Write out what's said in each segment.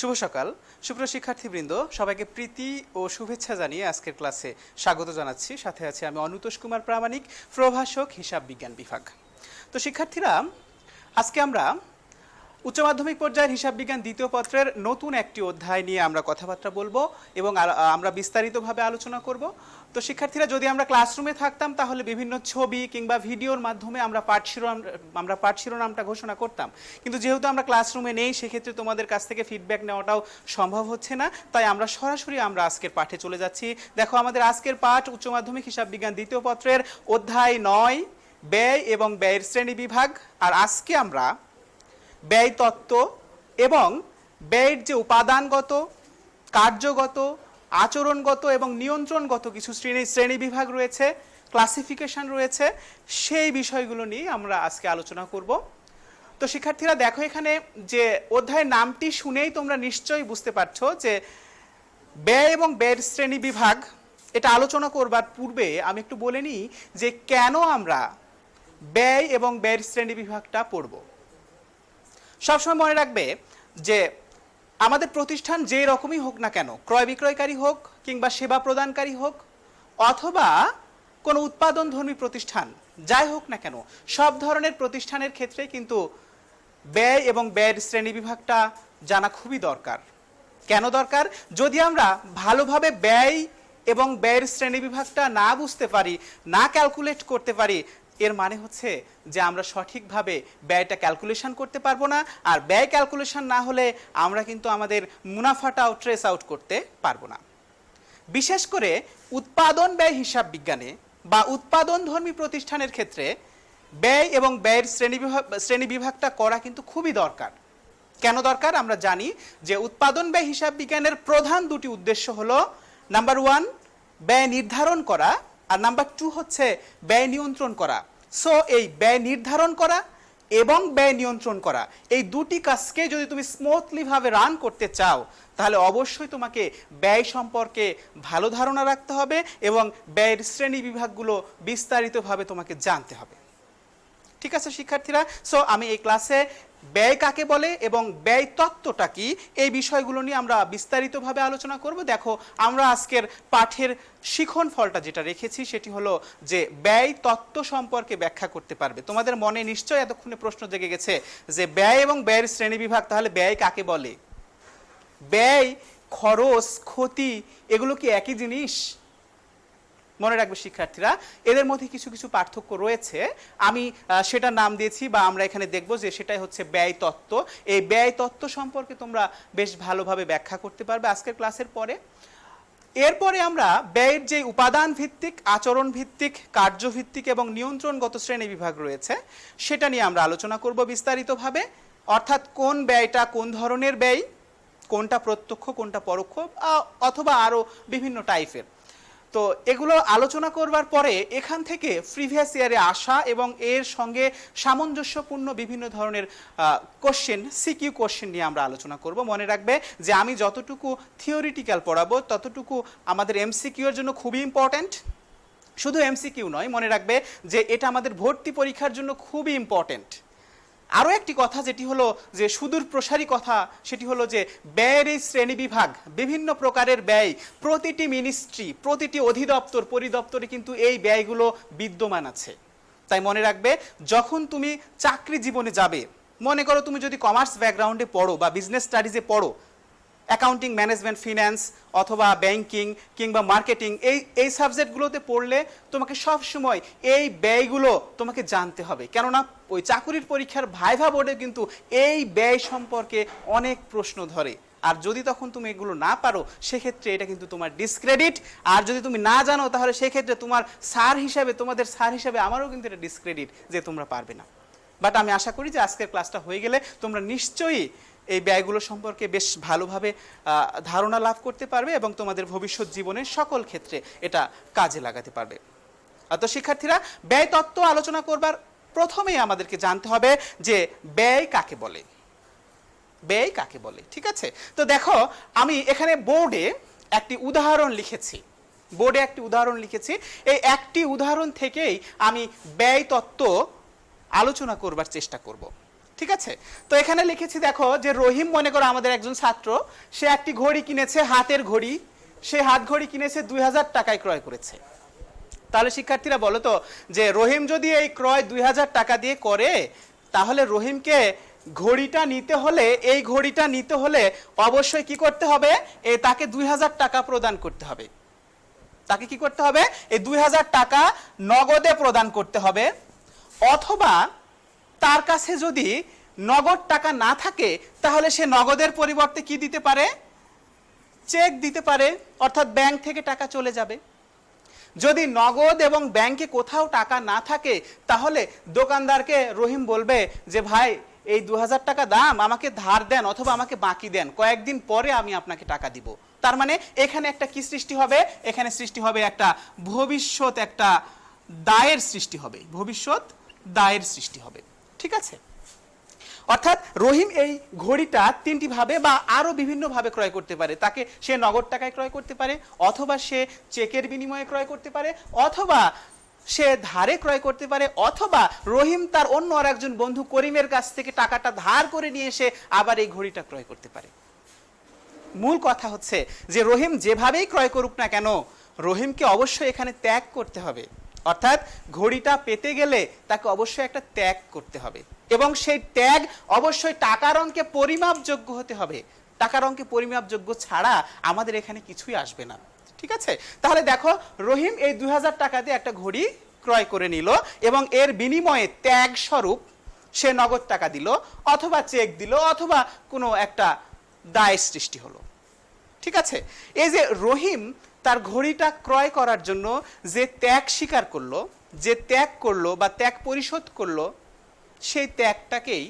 শুভ সকাল সুপ্রিয় শিক্ষার্থীবৃন্দ, সবাইকে প্রীতি ও শুভেচ্ছা জানিয়ে আজকের ক্লাসে স্বাগত জানাচ্ছি। সাথে আছি আমি অনুতোষ কুমার প্রামাণিক, প্রভাষক, হিসাব বিজ্ঞান বিভাগ। তো শিক্ষার্থীরা, আজকে আমরা উচ্চ মাধ্যমিক পর্যায়ের হিসাব বিজ্ঞান দ্বিতীয় পত্রের নতুন একটি অধ্যায় নিয়ে আমরা কথাবার্তা বলবো এবং আমরা বিস্তারিতভাবে আলোচনা করব। তো শিক্ষার্থীরা, যদি আমরা ক্লাসরুমে থাকতাম তাহলে বিভিন্ন ছবি কিংবা ভিডিওর মাধ্যমে আমরা পাঠ শিরোনামটা ঘোষণা করতাম, কিন্তু যেহেতু আমরা ক্লাসরুমে নেই সেক্ষেত্রে তোমাদের কাছ থেকে ফিডব্যাক নেওয়াটাও সম্ভব হচ্ছে না, তাই আমরা সরাসরি আজকের পাঠে চলে যাচ্ছি। দেখো, আমাদের আজকের পাঠ উচ্চ মাধ্যমিক হিসাব বিজ্ঞান দ্বিতীয় পত্রের অধ্যায় 9, ব্যয় এবং ব্যয়ের শ্রেণী বিভাগ। আর আজকে আমরা ব্যয় তত্ত্ব এবং ব্যয়ের যে উপাদানগত, কার্যগত, আচরণগত এবং নিয়ন্ত্রণগত কিছু শ্রেণী বিভাগ রয়েছে, ক্লাসিফিকেশন রয়েছে, সেই বিষয়গুলো নিয়ে আমরা আজকে আলোচনা করব। তো শিক্ষার্থীরা দেখো, এখানে যে অধ্যায়ের নামটি শুনেই তোমরা নিশ্চয়ই বুঝতে পারছো যে ব্যয় এবং ব্যয়ের শ্রেণী বিভাগ। এটা আলোচনা করবার পূর্বে আমি একটু বলে নিই যে কেন আমরা ব্যয় এবং ব্যয়ের শ্রেণী বিভাগটা পড়ব। সবসময় মনে রাখবে যে আমাদের প্রতিষ্ঠান যে রকমই হোক না কেন, ক্রয় বিক্রয়কারী হোক কিংবা সেবা প্রদানকারী হোক অথবা কোনো উৎপাদনধর্মী প্রতিষ্ঠান, যাই হোক না কেন, সব ধরনের প্রতিষ্ঠানের ক্ষেত্রে কিন্তু ব্যয় এবং ব্যয়ের শ্রেণী বিভাগটা জানা খুবই দরকার। কেন দরকার? যদি আমরা ভালোভাবে ব্যয় এবং ব্যয়ের শ্রেণী বিভাগটা না বুঝতে পারি, না ক্যালকুলেট করতে পারি, এর মানে হচ্ছে যে আমরা সঠিকভাবে ব্যয়টা ক্যালকুলেশন করতে পারবো না। আর ব্যয় ক্যালকুলেশন না হলে আমরা কিন্তু আমাদের মুনাফাটাও ট্রেস আউট করতে পারবো না। বিশেষ করে উৎপাদন ব্যয় হিসাব বিজ্ঞানে বা উৎপাদনধর্মী প্রতিষ্ঠানের ক্ষেত্রে ব্যয় এবং ব্যয়ের শ্রেণী বিভাগটা করা কিন্তু খুবই দরকার। কেন দরকার? আমরা জানি যে উৎপাদন ব্যয় হিসাব বিজ্ঞানের প্রধান দুটি উদ্দেশ্য হলো, নাম্বার 1 ব্যয় নির্ধারণ করা, আর নাম্বার 2 হচ্ছে ব্যয় নিয়ন্ত্রণ করা। সো এই ব্যয় নির্ধারণ করা এবং ব্যয় নিয়ন্ত্রণ করা, এই দুটি কাজকে যদি তুমি স্মুথলি ভাবে রান করতে চাও তাহলে অবশ্যই তোমাকে ব্যয় সম্পর্কে ভালো ধারণা রাখতে হবে এবং ব্যয়ের শ্রেণী বিভাগগুলো বিস্তারিতভাবে তোমাকে জানতে হবে। ঠিক আছে শিক্ষার্থীরা? সো আমি এই ক্লাসে ব্যয় কাকে বলে এবং ব্যয় তত্ত্বটা কি, এই বিষয়গুলো নিয়ে আমরা বিস্তারিতভাবে আলোচনা করব। দেখো, আমরা আজকের পাঠের শিখন ফলটা যেটা রেখেছি সেটি হলো যে ব্যয় তত্ত্ব সম্পর্কে ব্যাখ্যা করতে পারবে। তোমাদের মনে নিশ্চয়ই এতক্ষণে প্রশ্ন জেগে গেছে যে ব্যয় এবং ব্যয়ের শ্রেণী বিভাগ, তাহলে ব্যয় কাকে বলে? ব্যয়, খরচ, ক্ষতি এগুলো কি একই জিনিস? মনে রাখবে শিক্ষার্থীরা, এদের মধ্যে কিছু কিছু পার্থক্য রয়েছে। আমি সেটা নাম দিয়েছি বা আমরা এখানে দেখব যে সেটাই হচ্ছে ব্যয় তত্ত্ব। এই ব্যয় তত্ত্ব সম্পর্কে তোমরা বেশ ভালোভাবে ব্যাখ্যা করতে পারবে আজকের ক্লাসের পরে। এরপরে আমরা ব্যয়ের যে উপাদান ভিত্তিক, আচরণ ভিত্তিক, কার্যভিত্তিক এবং নিয়ন্ত্রণগত শ্রেণী বিভাগ রয়েছে সেটা নিয়ে আমরা আলোচনা করব বিস্তারিতভাবে। অর্থাৎ কোন ব্যয়টা কোন ধরনের ব্যয়, কোনটা প্রত্যক্ষ কোনটা পরোক্ষ, অথবা আরও বিভিন্ন টাইপের। তো এগুলো আলোচনা করবার পরে এখান থেকে প্রিভিয়াস ইয়ারে আসা এবং এর সঙ্গে সামঞ্জস্যপূর্ণ বিভিন্ন ধরনের কোশ্চেন, সিকিউ কোশ্চেন নিয়ে আমরা আলোচনা করব। মনে রাখবে যে আমি যতটুকু থিওরিটিক্যাল পড়াবো ততটুকু আমাদের এমসিকিউ এর জন্য খুবই ইম্পর্ট্যান্ট। শুধু এমসিকিউ নয়, মনে রাখবে যে এটা আমাদের ভর্তি পরীক্ষার জন্য খুবই ইম্পর্ট্যান্ট। আরও একটি কথা যেটি হলো যে সুদূর প্রসারী কথা, সেটি হলো যে ব্যয়ের এই শ্রেণী বিভাগ, বিভিন্ন প্রকারের ব্যয়, প্রতিটি মিনিস্ট্রি, প্রতিটি অধিদপ্তর, পরিদপ্তরে কিন্তু এই ব্যয়গুলো বিদ্যমান আছে। তাই মনে রাখবে, যখন তুমি চাকরি জীবনে যাবে, মনে করো তুমি যদি কমার্স ব্যাকগ্রাউন্ডে পড়ো বা বিজনেস স্টাডিজে পড়ো, অ্যাকাউন্টিং, ম্যানেজমেন্ট, ফিন্যান্স অথবা ব্যাংকিং কিংবা মার্কেটিং, এই সাবজেক্টগুলোতে পড়লে তোমাকে সব সময় এই ব্যয়গুলো তোমাকে জানতে হবে। কেননা ওই চাকুরির পরীক্ষার ভাইভা বোর্ডে কিন্তু এই ব্যয় সম্পর্কে অনেক প্রশ্ন ধরে। আর যদি তখন তুমি এগুলো না পারো সেক্ষেত্রে এটা কিন্তু তোমার ডিসক্রেডিট। আর যদি তুমি না জানো তাহলে সেক্ষেত্রে তোমাদের স্যার হিসাবে আমারও কিন্তু এটা ডিসক্রেডিট যে তোমরা পারবে না। বাট আমি আশা করি যে আজকের ক্লাসটা হয়ে গেলে তোমরা নিশ্চয়ই এই ব্যয়গুলো সম্পর্কে বেশ ভালোভাবে ধারণা লাভ করতে পারবে এবং তোমাদের ভবিষ্যৎ জীবনের সকল ক্ষেত্রে এটা কাজে লাগাতে পারবে। তো শিক্ষার্থীরা, ব্যয় তত্ত্ব আলোচনা করবার প্রথমেই আমাদেরকে জানতে হবে যে ব্যয় কাকে বলে। ব্যয় কাকে বলে, ঠিক আছে? তো দেখো, আমি এখানে বোর্ডে একটি উদাহরণ লিখেছি। এই একটি উদাহরণ থেকেই আমি ব্যয় তত্ত্ব আলোচনা করবার চেষ্টা করব। ঠিক আছে, তো এখানে লিখেছি দেখো যে রহিম মনে করো আমাদের একজন ছাত্র, সে একটি ঘড়ি কিনেছে, হাতের ঘড়ি, সে হাত ঘড়ি কিনেছে 2000 টাকায় ক্রয় করেছে। তাহলে শিক্ষার্থীরা বলো তো যে রহিম যদি এই ক্রয় 2000 টাকা দিয়ে করে, তাহলে রহিমকে ঘড়িটা নিতে হলে, এই ঘড়িটা নিতে হলে অবশ্যই কি করতে হবে, তাকে 2000 টাকা প্রদান করতে হবে। তাকে কি করতে হবে, এই 2000 টাকা নগদে প্রদান করতে হবে। অথবা তার কাছে যদি নগদ টাকা না থাকে, তাহলে সে নগদের পরিবর্তে কি দিতে পারে, চেক দিতে পারে, অর্থাৎ ব্যাংক থেকে টাকা চলে যাবে। যদি নগদ এবং ব্যাংকে কোথাও টাকা না থাকে, তাহলে দোকানদারকে রহিম বলবে যে ভাই এই 2000 টাকা দাম, আমাকে ধার দেন অথবা আমাকে বাকি দেন, কয়েকদিন পরে আমি আপনাকে টাকা দিব। তার মানে এখানে একটা কি সৃষ্টি হবে, এখানে সৃষ্টি হবে একটা ভবিষ্যৎ, একটা দায়ের সৃষ্টি হবে, ভবিষ্যৎ দায়ের সৃষ্টি হবে। ঠিক আছে, অর্থাৎ রহিম এই ঘড়িটা তিনটি ভাবে বা আরো বিভিন্ন ভাবে ক্রয় করতে পারে। তাকে সে নগদ টাকায় ক্রয় করতে পারে, অথবা সে চেকের বিনিময়ে ক্রয় করতে পারে, অথবা সে ধারে ক্রয় করতে পারে, অথবা রহিম তার অন্য আর একজন বন্ধু করিমের কাছ থেকে টাকাটা ধার করে নিয়ে এসে আবার এই ঘড়িটা ক্রয় করতে পারে। মূল কথা হচ্ছে যে রহিম যেভাবেই ক্রয় করুক না কেন, রহিমকে অবশ্যই এখানে ত্যাগ করতে হবে। অর্থাৎ ঘড়িটা পেতে গেলে তাকে অবশ্যই একটা ত্যাগ করতে হবে, এবং সেই ত্যাগ অবশ্যই টাকার অঙ্কে পরিমাপযোগ্য হতে হবে। টাকার অঙ্কে পরিমাপযোগ্য ছাড়া আমাদের এখানে কিছুই আসবে না। ঠিক আছে, তাহলে দেখো রহিম এই 2000 টাকা দিয়ে একটা ঘড়ি ক্রয় করে নিল, এবং এর বিনিময়ে ত্যাগ স্বরূপ সে নগদ টাকা দিল, অথবা চেক দিল, অথবা কোনো একটা দায় সৃষ্টি হলো। ঠিক আছে, এই যে রহিম তার ঘড়িটা ক্রয় করার জন্য যে ত্যাগ স্বীকার করলো, যে ত্যাগ করলো বা ত্যাগ পরিশোধ করলো, সেই ত্যাগটাকেই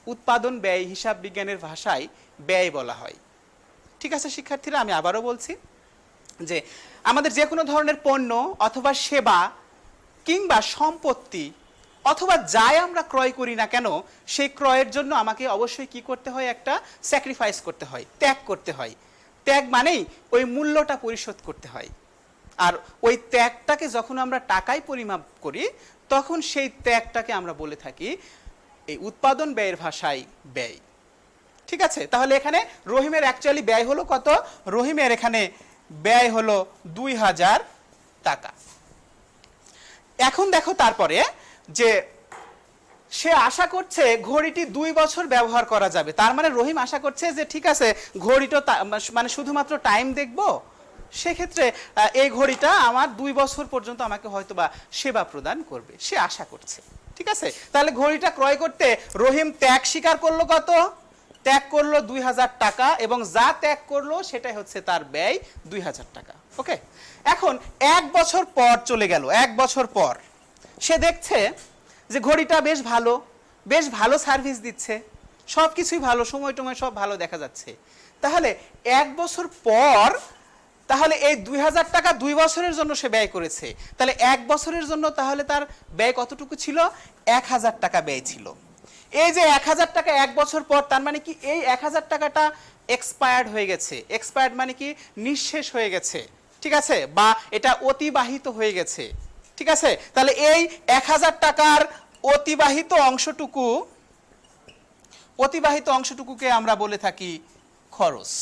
উৎপাদন ব্যয় হিসাব বিজ্ঞানের ভাষায় ব্যয় বলা হয়। ঠিক আছে শিক্ষার্থীরা, আমি আবারও বলছি যে আমাদের যে কোনো ধরনের পণ্য অথবা সেবা কিংবা সম্পত্তি অথবা যাই আমরা ক্রয় করি না কেন, সেই ক্রয়ের জন্য আমাকে অবশ্যই কি করতে হয়, একটা স্যাক্রিফাইস করতে হয়, ত্যাগ করতে হয়। ত্যাগ মানেই ওই মূল্যটা পরিশোধ করতে হয়। আর ওই ত্যাগটাকে যখন আমরা টাকায় পরিমাপ করি, তখন সেই ত্যাগটাকে আমরা বলে থাকি এই উৎপাদন ব্যয়ের ভাষায় ব্যয়। ঠিক আছে, তাহলে এখানে রহিমের অ্যাকচুয়ালি ব্যয় হলো কত, রহিমের এখানে ব্যয় হলো 2000 টাকা। এখন দেখো তারপরে যে সে আশা করছে ঘড়িটি 2 বছর ব্যবহার করা যাবে। তার মানে রহিম আশা করছে যে ঠিক আছে ঘড়িটা মানে শুধুমাত্র টাইম দেখবো, সেক্ষেত্রে এই ঘড়িটা আমার 2 বছর পর্যন্ত আমাকে হয়তোবা সেবা প্রদান করবে, সে আশা করছে। ঠিক আছে, তাহলে ঘড়িটা ক্রয় করতে রহিম ত্যাগ স্বীকার করলো কত, ত্যাগ করলো 2000 টাকা, এবং যা ত্যাগ করলো সেটাই হচ্ছে তার ব্যয় 2000 টাকা। ওকে, এখন 1 বছর পর চলে গেল, 1 বছর পর সে দেখছে যে ঘড়িটা বেশ ভালো, বেশ ভালো সার্ভিস দিচ্ছে, সব কিছুই ভালো, সময় টময় সব ভালো দেখা যাচ্ছে। তাহলে 1 বছর পর তাহলে এই 2000 টাকা 2 বছরের জন্য সে ব্যয় করেছে, তাহলে 1 বছরের জন্য তাহলে তার ব্যয় কতটুকু ছিল, 1000 টাকা ব্যয় ছিল। এই যে 1000 টাকা 1 বছর পর, তার মানে কি এই 1000 টাকাটা এক্সপায়ার্ড হয়ে গেছে। এক্সপায়ার্ড মানে কি, নিঃশেষ হয়ে গেছে। ঠিক আছে, বা এটা অতিবাহিত হয়ে গেছে। ঠিক আছে, তাহলে এই 1000 টাকার অতিবাহিত অংশটুকুকে আমরা বলে থাকি খরচ।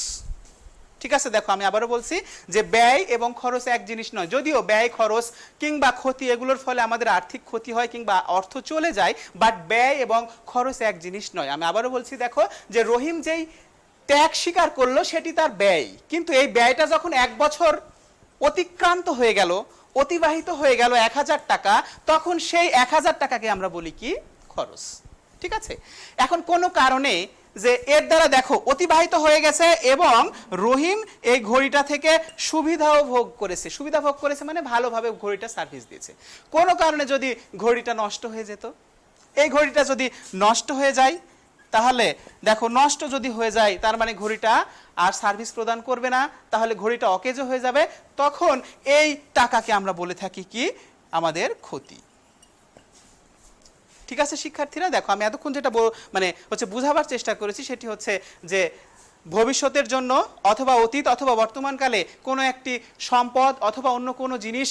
ঠিক আছে, দেখো আমি আবারও বলছি যে ব্যয় এবং খরচ এক জিনিস নয়। যদিও ব্যয়, খরচ কিংবা ক্ষতি এগুলোর ফলে আমাদের আর্থিক ক্ষতি হয় কিংবা অর্থ চলে যায়, বাট ব্যয় এবং খরচ এক জিনিস নয়। আমি আবারও বলছি, দেখো যে রহিম যেই ত্যাগ স্বীকার করলো সেটি তার ব্যয়, কিন্তু এই ব্যয়টা যখন 1 বছর অতিক্রান্ত হয়ে গেল, অতিবাহিত হয়ে গেল 1000 টাকা, তখন সেই 1000 টাকাকে আমরা বলি কি, খরচ। ঠিক আছে, এখন কোনো কারণে যে এর দ্বারা দেখো অতিবাহিত হয়ে গেছে এবং রহিম এই ঘড়িটা থেকে সুবিধাও ভোগ করেছে। সুবিধা ভোগ করেছে মানে ভালোভাবে ঘড়িটা সার্ভিস দিয়েছে। কোনো কারণে যদি ঘড়িটা নষ্ট হয়ে যেত, এই ঘড়িটা যদি নষ্ট হয়ে যায়, তাহলে দেখো নষ্ট যদি হয়ে যায় তার মানে ঘড়িটা আর সার্ভিস প্রদান করবে না, তাহলে ঘড়িটা অকেজো হয়ে যাবে। তখন এই টাকাকে আমরা বলে থাকি কি, আমাদের ক্ষতি। ঠিক আছে শিক্ষার্থীরা, দেখো আমি এতক্ষণ যেটা মানে হচ্ছে বুঝাবার চেষ্টা করেছি সেটি হচ্ছে যে ভবিষ্যতের জন্য অথবা অতীত অথবা বর্তমানকালে কোনো একটি সম্পদ অথবা অন্য কোনো জিনিস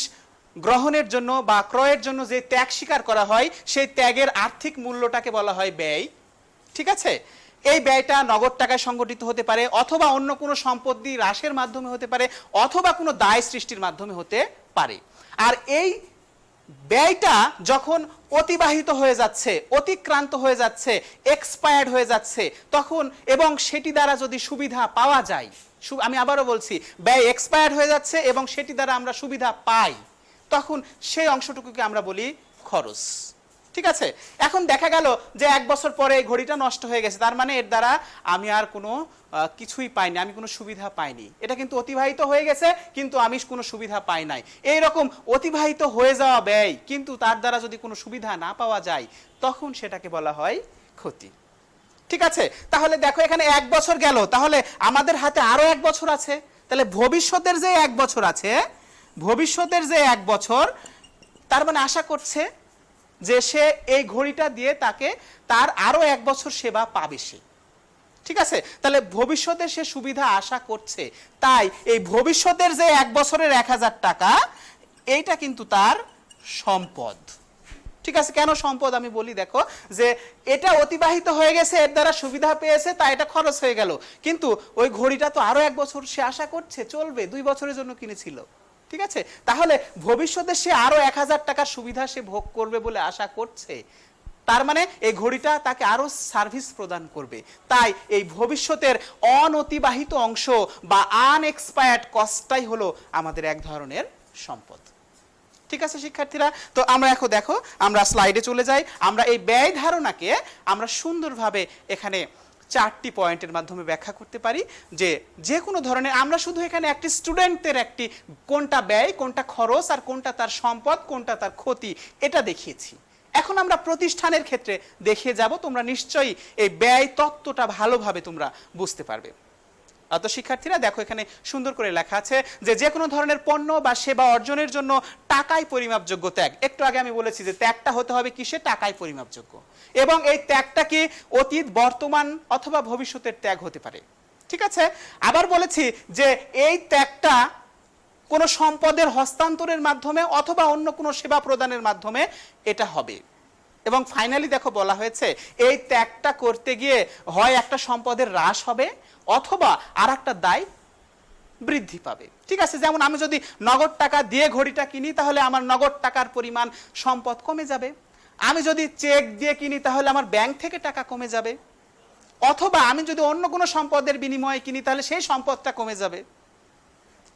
গ্রহণের জন্য বা ক্রয়ের জন্য যে ত্যাগ স্বীকার করা হয়, সেই ত্যাগের আর্থিক মূল্যটাকে বলা হয় ব্যয়। ঠিক আছে? এই ব্যয়টা নগদ টাকায় সংগঠিত হতে পারে, অথবা অন্য কোনো সম্পত্তি হ্রাসের মাধ্যমে হতে পারে, অথবা কোনো দায় সৃষ্টির মাধ্যমে হতে পারে। আর এই ব্যয়টা যখন অতিবাহিত হয়ে যাচ্ছে, অতিক্রান্ত হয়ে যাচ্ছে, এক্সপায়ার্ড হয়ে যাচ্ছে, তখন এবং সেটি দ্বারা যদি সুবিধা পাওয়া যায়, আমি আবারও বলছি, ব্যয় এক্সপায়ার্ড হয়ে যাচ্ছে এবং সেটি দ্বারা আমরা সুবিধা পাই, তখন সেই অংশটুকুকে আমরা বলি খরচ। ঠিক আছে? এখন দেখা গেল যে 1 বছর পরে এই ঘড়িটা নষ্ট হয়ে গেছে, তার মানে এর দ্বারা আমি আর কোনো কিছুই পাইনি, আমি কোনো সুবিধা পাইনি। এটা কিন্তু অতিবাহিত হয়ে গেছে, কিন্তু আমি কোনো সুবিধা পাই নাই। এইরকম অতিবাহিত হয়ে যাওয়া ব্যয় কিন্তু তার দ্বারা যদি কোনো সুবিধা না পাওয়া যায়, তখন সেটাকে বলা হয় ক্ষতি। ঠিক আছে? তাহলে দেখো এখানে 1 বছর গেল, তাহলে আমাদের হাতে আরো 1 বছর আছে। তাহলে ভবিষ্যতের যে 1 বছর আছে, ভবিষ্যতের যে 1 বছর, তার মানে আশা করছে যে সে এই ঘড়িটা দিয়ে তাকে তার আরো 1 বছর সেবা পাবে সে। ঠিক আছে? তাহলে ভবিষ্যতে সে সুবিধা আশা করছে, তাই এই ভবিষ্যতের যে 1 বছরের 1000 টাকা, এইটা কিন্তু তার সম্পদ। ঠিক আছে? কেন সম্পদ আমি বলি, দেখো যে এটা অতিবাহিত হয়ে গেছে, এর দ্বারা সুবিধা পেয়েছে, তাই এটা খরচ হয়ে গেল, কিন্তু ওই ঘড়িটা তো আরো 1 বছর সে আশা করছে চলবে, 2 বছরের জন্য কিনেছিল। ঠিক আছে? তাহলে ভবিষ্যতে সে আরো 1000 টাকার সুবিধা সে ভোগ করবে বলে আশা করছে, তার মানে এই ঘড়িটা তাকে আরো সার্ভিস প্রদান করবে। তাই এই ভবিষ্যতের অনতিবাহিত অংশ বা আনএক্সপায়ার্ড কস্টটাই হলো আমাদের এক ধরনের সম্পদ। ঠিক আছে শিক্ষার্থীরা? তো আমরা এখন দেখো, আমরা স্লাইডে চলে যাই। আমরা এই ব্যয় ধারণাকে আমরা সুন্দরভাবে এখানে 4টি পয়েন্টের মাধ্যমে ব্যাখ্যা করতে পারি, যে যে কোনো ধরনের, আমরা শুধু এখানে একটি স্টুডেন্টের একটি কোনটা ব্যয়, কোনটা খরচ, আর কোনটা তার সম্পদ, কোনটা তার ক্ষতি, এটা দেখিয়েছি। এখন আমরা প্রতিষ্ঠানের ক্ষেত্রে দেখিয়ে যাব, তোমরা নিশ্চয়ই এই ব্যয় তত্ত্বটা ভালোভাবে তোমরা বুঝতে পারবে। তো শিক্ষার্থীরা দেখো, এখানে সুন্দর করে লেখা আছে যে যে কোনো ধরনের পণ্য বা সেবা অর্জনের জন্য টাকায় পরিমাপযোগ্য ত্যাগ। একটু আগে আমি বলেছি যে ত্যাগটা হতে হবে কিসে? টাকায় পরিমাপযোগ্য। এবং এই ত্যাগটা কি অতীত, বর্তমান অথবা ভবিষ্যতের ত্যাগ হতে পারে। ঠিক আছে? আবার বলেছি যে এই ত্যাগটা কোনো সম্পদের হস্তান্তরের মাধ্যমে অথবা অন্য কোনো সেবা প্রদানের মাধ্যমে এটা হবে। এবং ফাইনালি দেখো বলা হয়েছে, এই ত্যাগটা করতে গিয়ে হয় একটা সম্পদের হ্রাস হবে, অথবা আর একটা দায় বৃদ্ধি পাবে। ঠিক আছে? যেমন আমি যদি নগদ টাকা দিয়ে ঘড়িটা কিনি, তাহলে আমার নগদ টাকার পরিমাণ সম্পদ কমে যাবে। আমি যদি চেক দিয়ে কিনি, তাহলে আমার ব্যাংক থেকে টাকা কমে যাবে। অথবা আমি যদি অন্য কোনো সম্পদের বিনিময়ে কিনি, তাহলে সেই সম্পদটা কমে যাবে।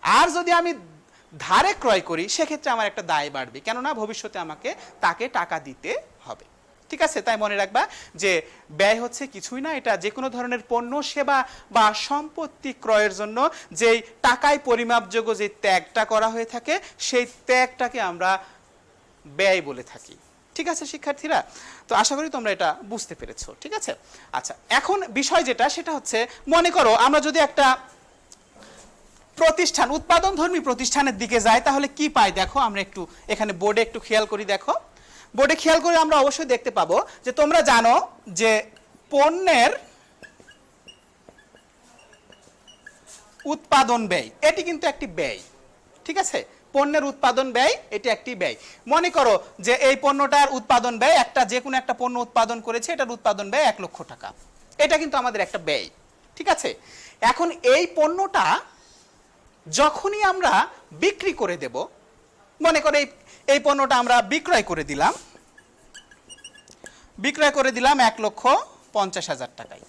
আর যদি আমি ধারে ক্রয় করি, সেক্ষেত্রে আমার একটা দায় বাড়বে, কেননা ভবিষ্যতে আমাকে তাকে টাকা দিতে হবে। ঠিক আছে? তাই মনে রাখবা যে ব্যয় হচ্ছে কিছুই না, এটা যে কোনো ধরনের পণ্য, সেবা বা সম্পত্তি ক্রয়ের জন্য যেই টাকায় পরিমাপযোগ্য যে ত্যাগটা করা হয়ে থাকে, সেই ত্যাগটাকে আমরা ব্যয় বলে থাকি। ঠিক আছে শিক্ষার্থীরা? তো আশা করি তোমরা এটা বুঝতে পেরেছো। ঠিক আছে? আচ্ছা, এখন বিষয় যেটা, সেটা হচ্ছে, মনে করো আমরা যদি একটা প্রতিষ্ঠান, উৎপাদনধর্মী প্রতিষ্ঠানের দিকে যাই, তাহলে কি পাই দেখো। আমরা একটু এখানে বোর্ডে একটু খেয়াল করি। দেখো, বোর্ডে খেয়াল করে আমরা অবশ্যই দেখতে পাবো যে তোমরা জানো যে পণ্যের উৎপাদন ব্যয়, এটি কিন্তু একটি ব্যয়। ঠিক আছে? পণ্যের উৎপাদন ব্যয়, এটি একটি ব্যয়। মনে করো যে এই পণ্যটার উৎপাদন ব্যয়, একটা যে কোনো একটা পণ্য উৎপাদন করেছে, এটার উৎপাদন ব্যয় 1 লক্ষ টাকা। এটা কিন্তু আমাদের একটা ব্যয়। ঠিক আছে? এখন এই পণ্যটা যখনই আমরা বিক্রি করে দেব, মনে করে এই পণ্যটা আমরা বিক্রয় করে দিলাম 1,50,000 টাকায়।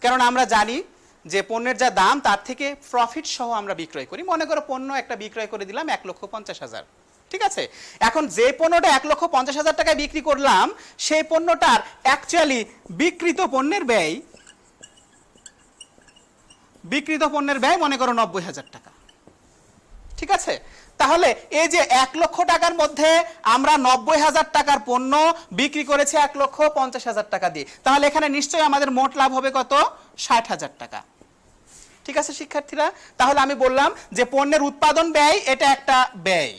কারণ আমরা জানি যে পণ্যের যা দাম, তার থেকে প্রফিট সহ আমরা বিক্রয় করি। মনে করো পণ্য একটা বিক্রয় করে দিলাম 1,50,000। ঠিক আছে? এখন যে পণ্যটা 1,50,000 টাকায় বিক্রি করলাম, সেই পণ্যটার অ্যাকচুয়ালি বিক্রিত পণ্যের ব্যয় মনে করো 90,000 টাকা। ঠিক আছে? তাহলে এই যে 1 লক্ষ টাকার মধ্যে আমরা 90,000 টাকার পণ্য বিক্রি করেছি 1,50,000 টাকা দিয়ে, তাহলে এখানে নিশ্চয়ই আমাদের মোট লাভ হবে কত? 60,000 টাকা। ঠিক আছে শিক্ষার্থীরা? তাহলে আমি বললাম যে পণ্যের উৎপাদন ব্যয়, এটা একটা ব্যয়,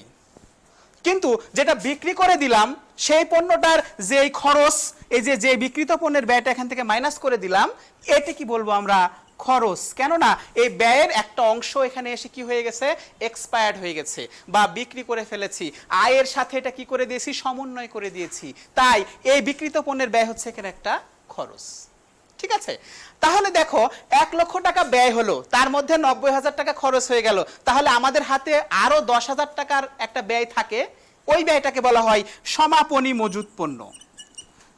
কিন্তু যেটা বিক্রি করে দিলাম, সেই পণ্যটার যেই খরচ, এই যে বিক্রিত পণ্যের ব্যয়টা এখান থেকে মাইনাস করে দিলাম, এটি কি বলবো আমরা? খরচ। কেননা এই ব্যয়ের একটা অংশ এখানে এসে কি হয়ে গেছে? এক্সপায়ার্ড হয়ে গেছে বা বিক্রি করে ফেলেছি। আয়ের সাথে এটা কি করে দিয়েছি? সমন্বয় করে দিয়েছি। তাই এই বিক্রিত পণ্যের ব্যয় হচ্ছে এখানে একটা খরচ। ঠিক আছে, তাহলে দেখো 1 লক্ষ টাকা ব্যয় হলো, তার মধ্যে 90,000 টাকা খরচ হয়ে গেল, তাহলে আমাদের হাতে আরো 10,000 টাকার একটা ব্যয় থাকে, ওই ব্যয়টাকে বলা হয় সমাপনী মজুত পণ্য।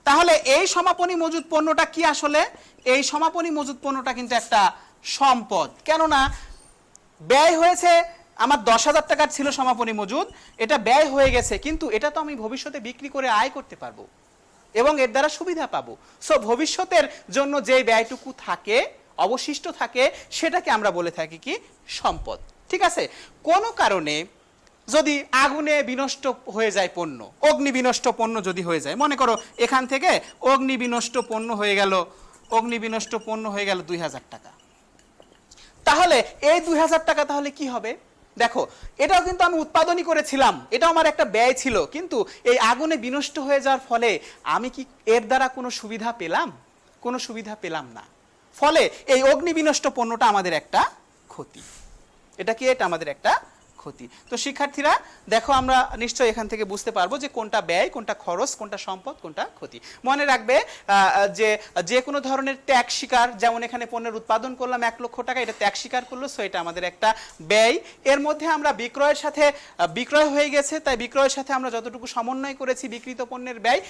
তাহলে এই সমাপনী মজুত পণ্যটা কি আসলে? এই সমাপনী মজুত পণ্যটা কিন্তু একটা সম্পদ, কেননা ব্যয় হয়েছে আমার 10,000 টাকার ছিল সমাপনী মজুদ, এটা ব্যয় হয়ে গেছে, কিন্তু এটা তো আমি ভবিষ্যতে বিক্রি করে আয় করতে পারবো এবং এর দ্বারা সুবিধা পাবো। সো ভবিষ্যতের জন্য যে ব্যয়টুকু থাকে, অবশিষ্ট থাকে, সেটাকে আমরা বলে থাকি কি সম্পদ। ঠিক আছে, কোনো কারণে যদি আগুনে বিনষ্ট হয়ে যায় পণ্য, অগ্নি বিনষ্ট পণ্য যদি হয়ে যায়, মনে করো এখান থেকে অগ্নি বিনষ্ট পণ্য হয়ে গেল, অগ্নি বিনষ্ট পণ্য হয়ে গেল 2,000 টাকা, তাহলে এই 2,000 টাকা তাহলে কি হবে? দেখো, এটাও কিন্তু আমি উৎপাদনই করেছিলাম, এটাও আমার একটা ব্যয় ছিল, কিন্তু এই আগুনে বিনষ্ট হয়ে যাওয়ার ফলে আমি কি এর দ্বারা কোনো সুবিধা পেলাম? কোনো সুবিধা পেলাম না। ফলে এই অগ্নি বিনষ্ট পণ্যটা আমাদের একটা ক্ষতি। এটা কি? এটা আমাদের একটা ক্ষতি। তো শিক্ষার্থীরা দেখো, আমরা নিশ্চয়ই এখান থেকে বুঝতে পারবো যে কোনটা ব্যয়, কোনটা খরচ, কোনটা সম্পদ, কোনটা ক্ষতি। মনে রাখবে যে যে কোনো ধরনের ত্যাগ স্বীকার, যেমন এখানে পণ্যের উৎপাদন করলাম 1 লক্ষ টাকা, এটা ত্যাগ স্বীকার করলো, সো এটা আমাদের একটা ব্যয়। এর মধ্যে আমরা বিক্রয়ের সাথে, বিক্রয় হয়ে গেছে, তাই বিক্রয়ের সাথে আমরা যতটুকু সমন্বয় করেছি বিকৃত পণ্যের ব্যয়,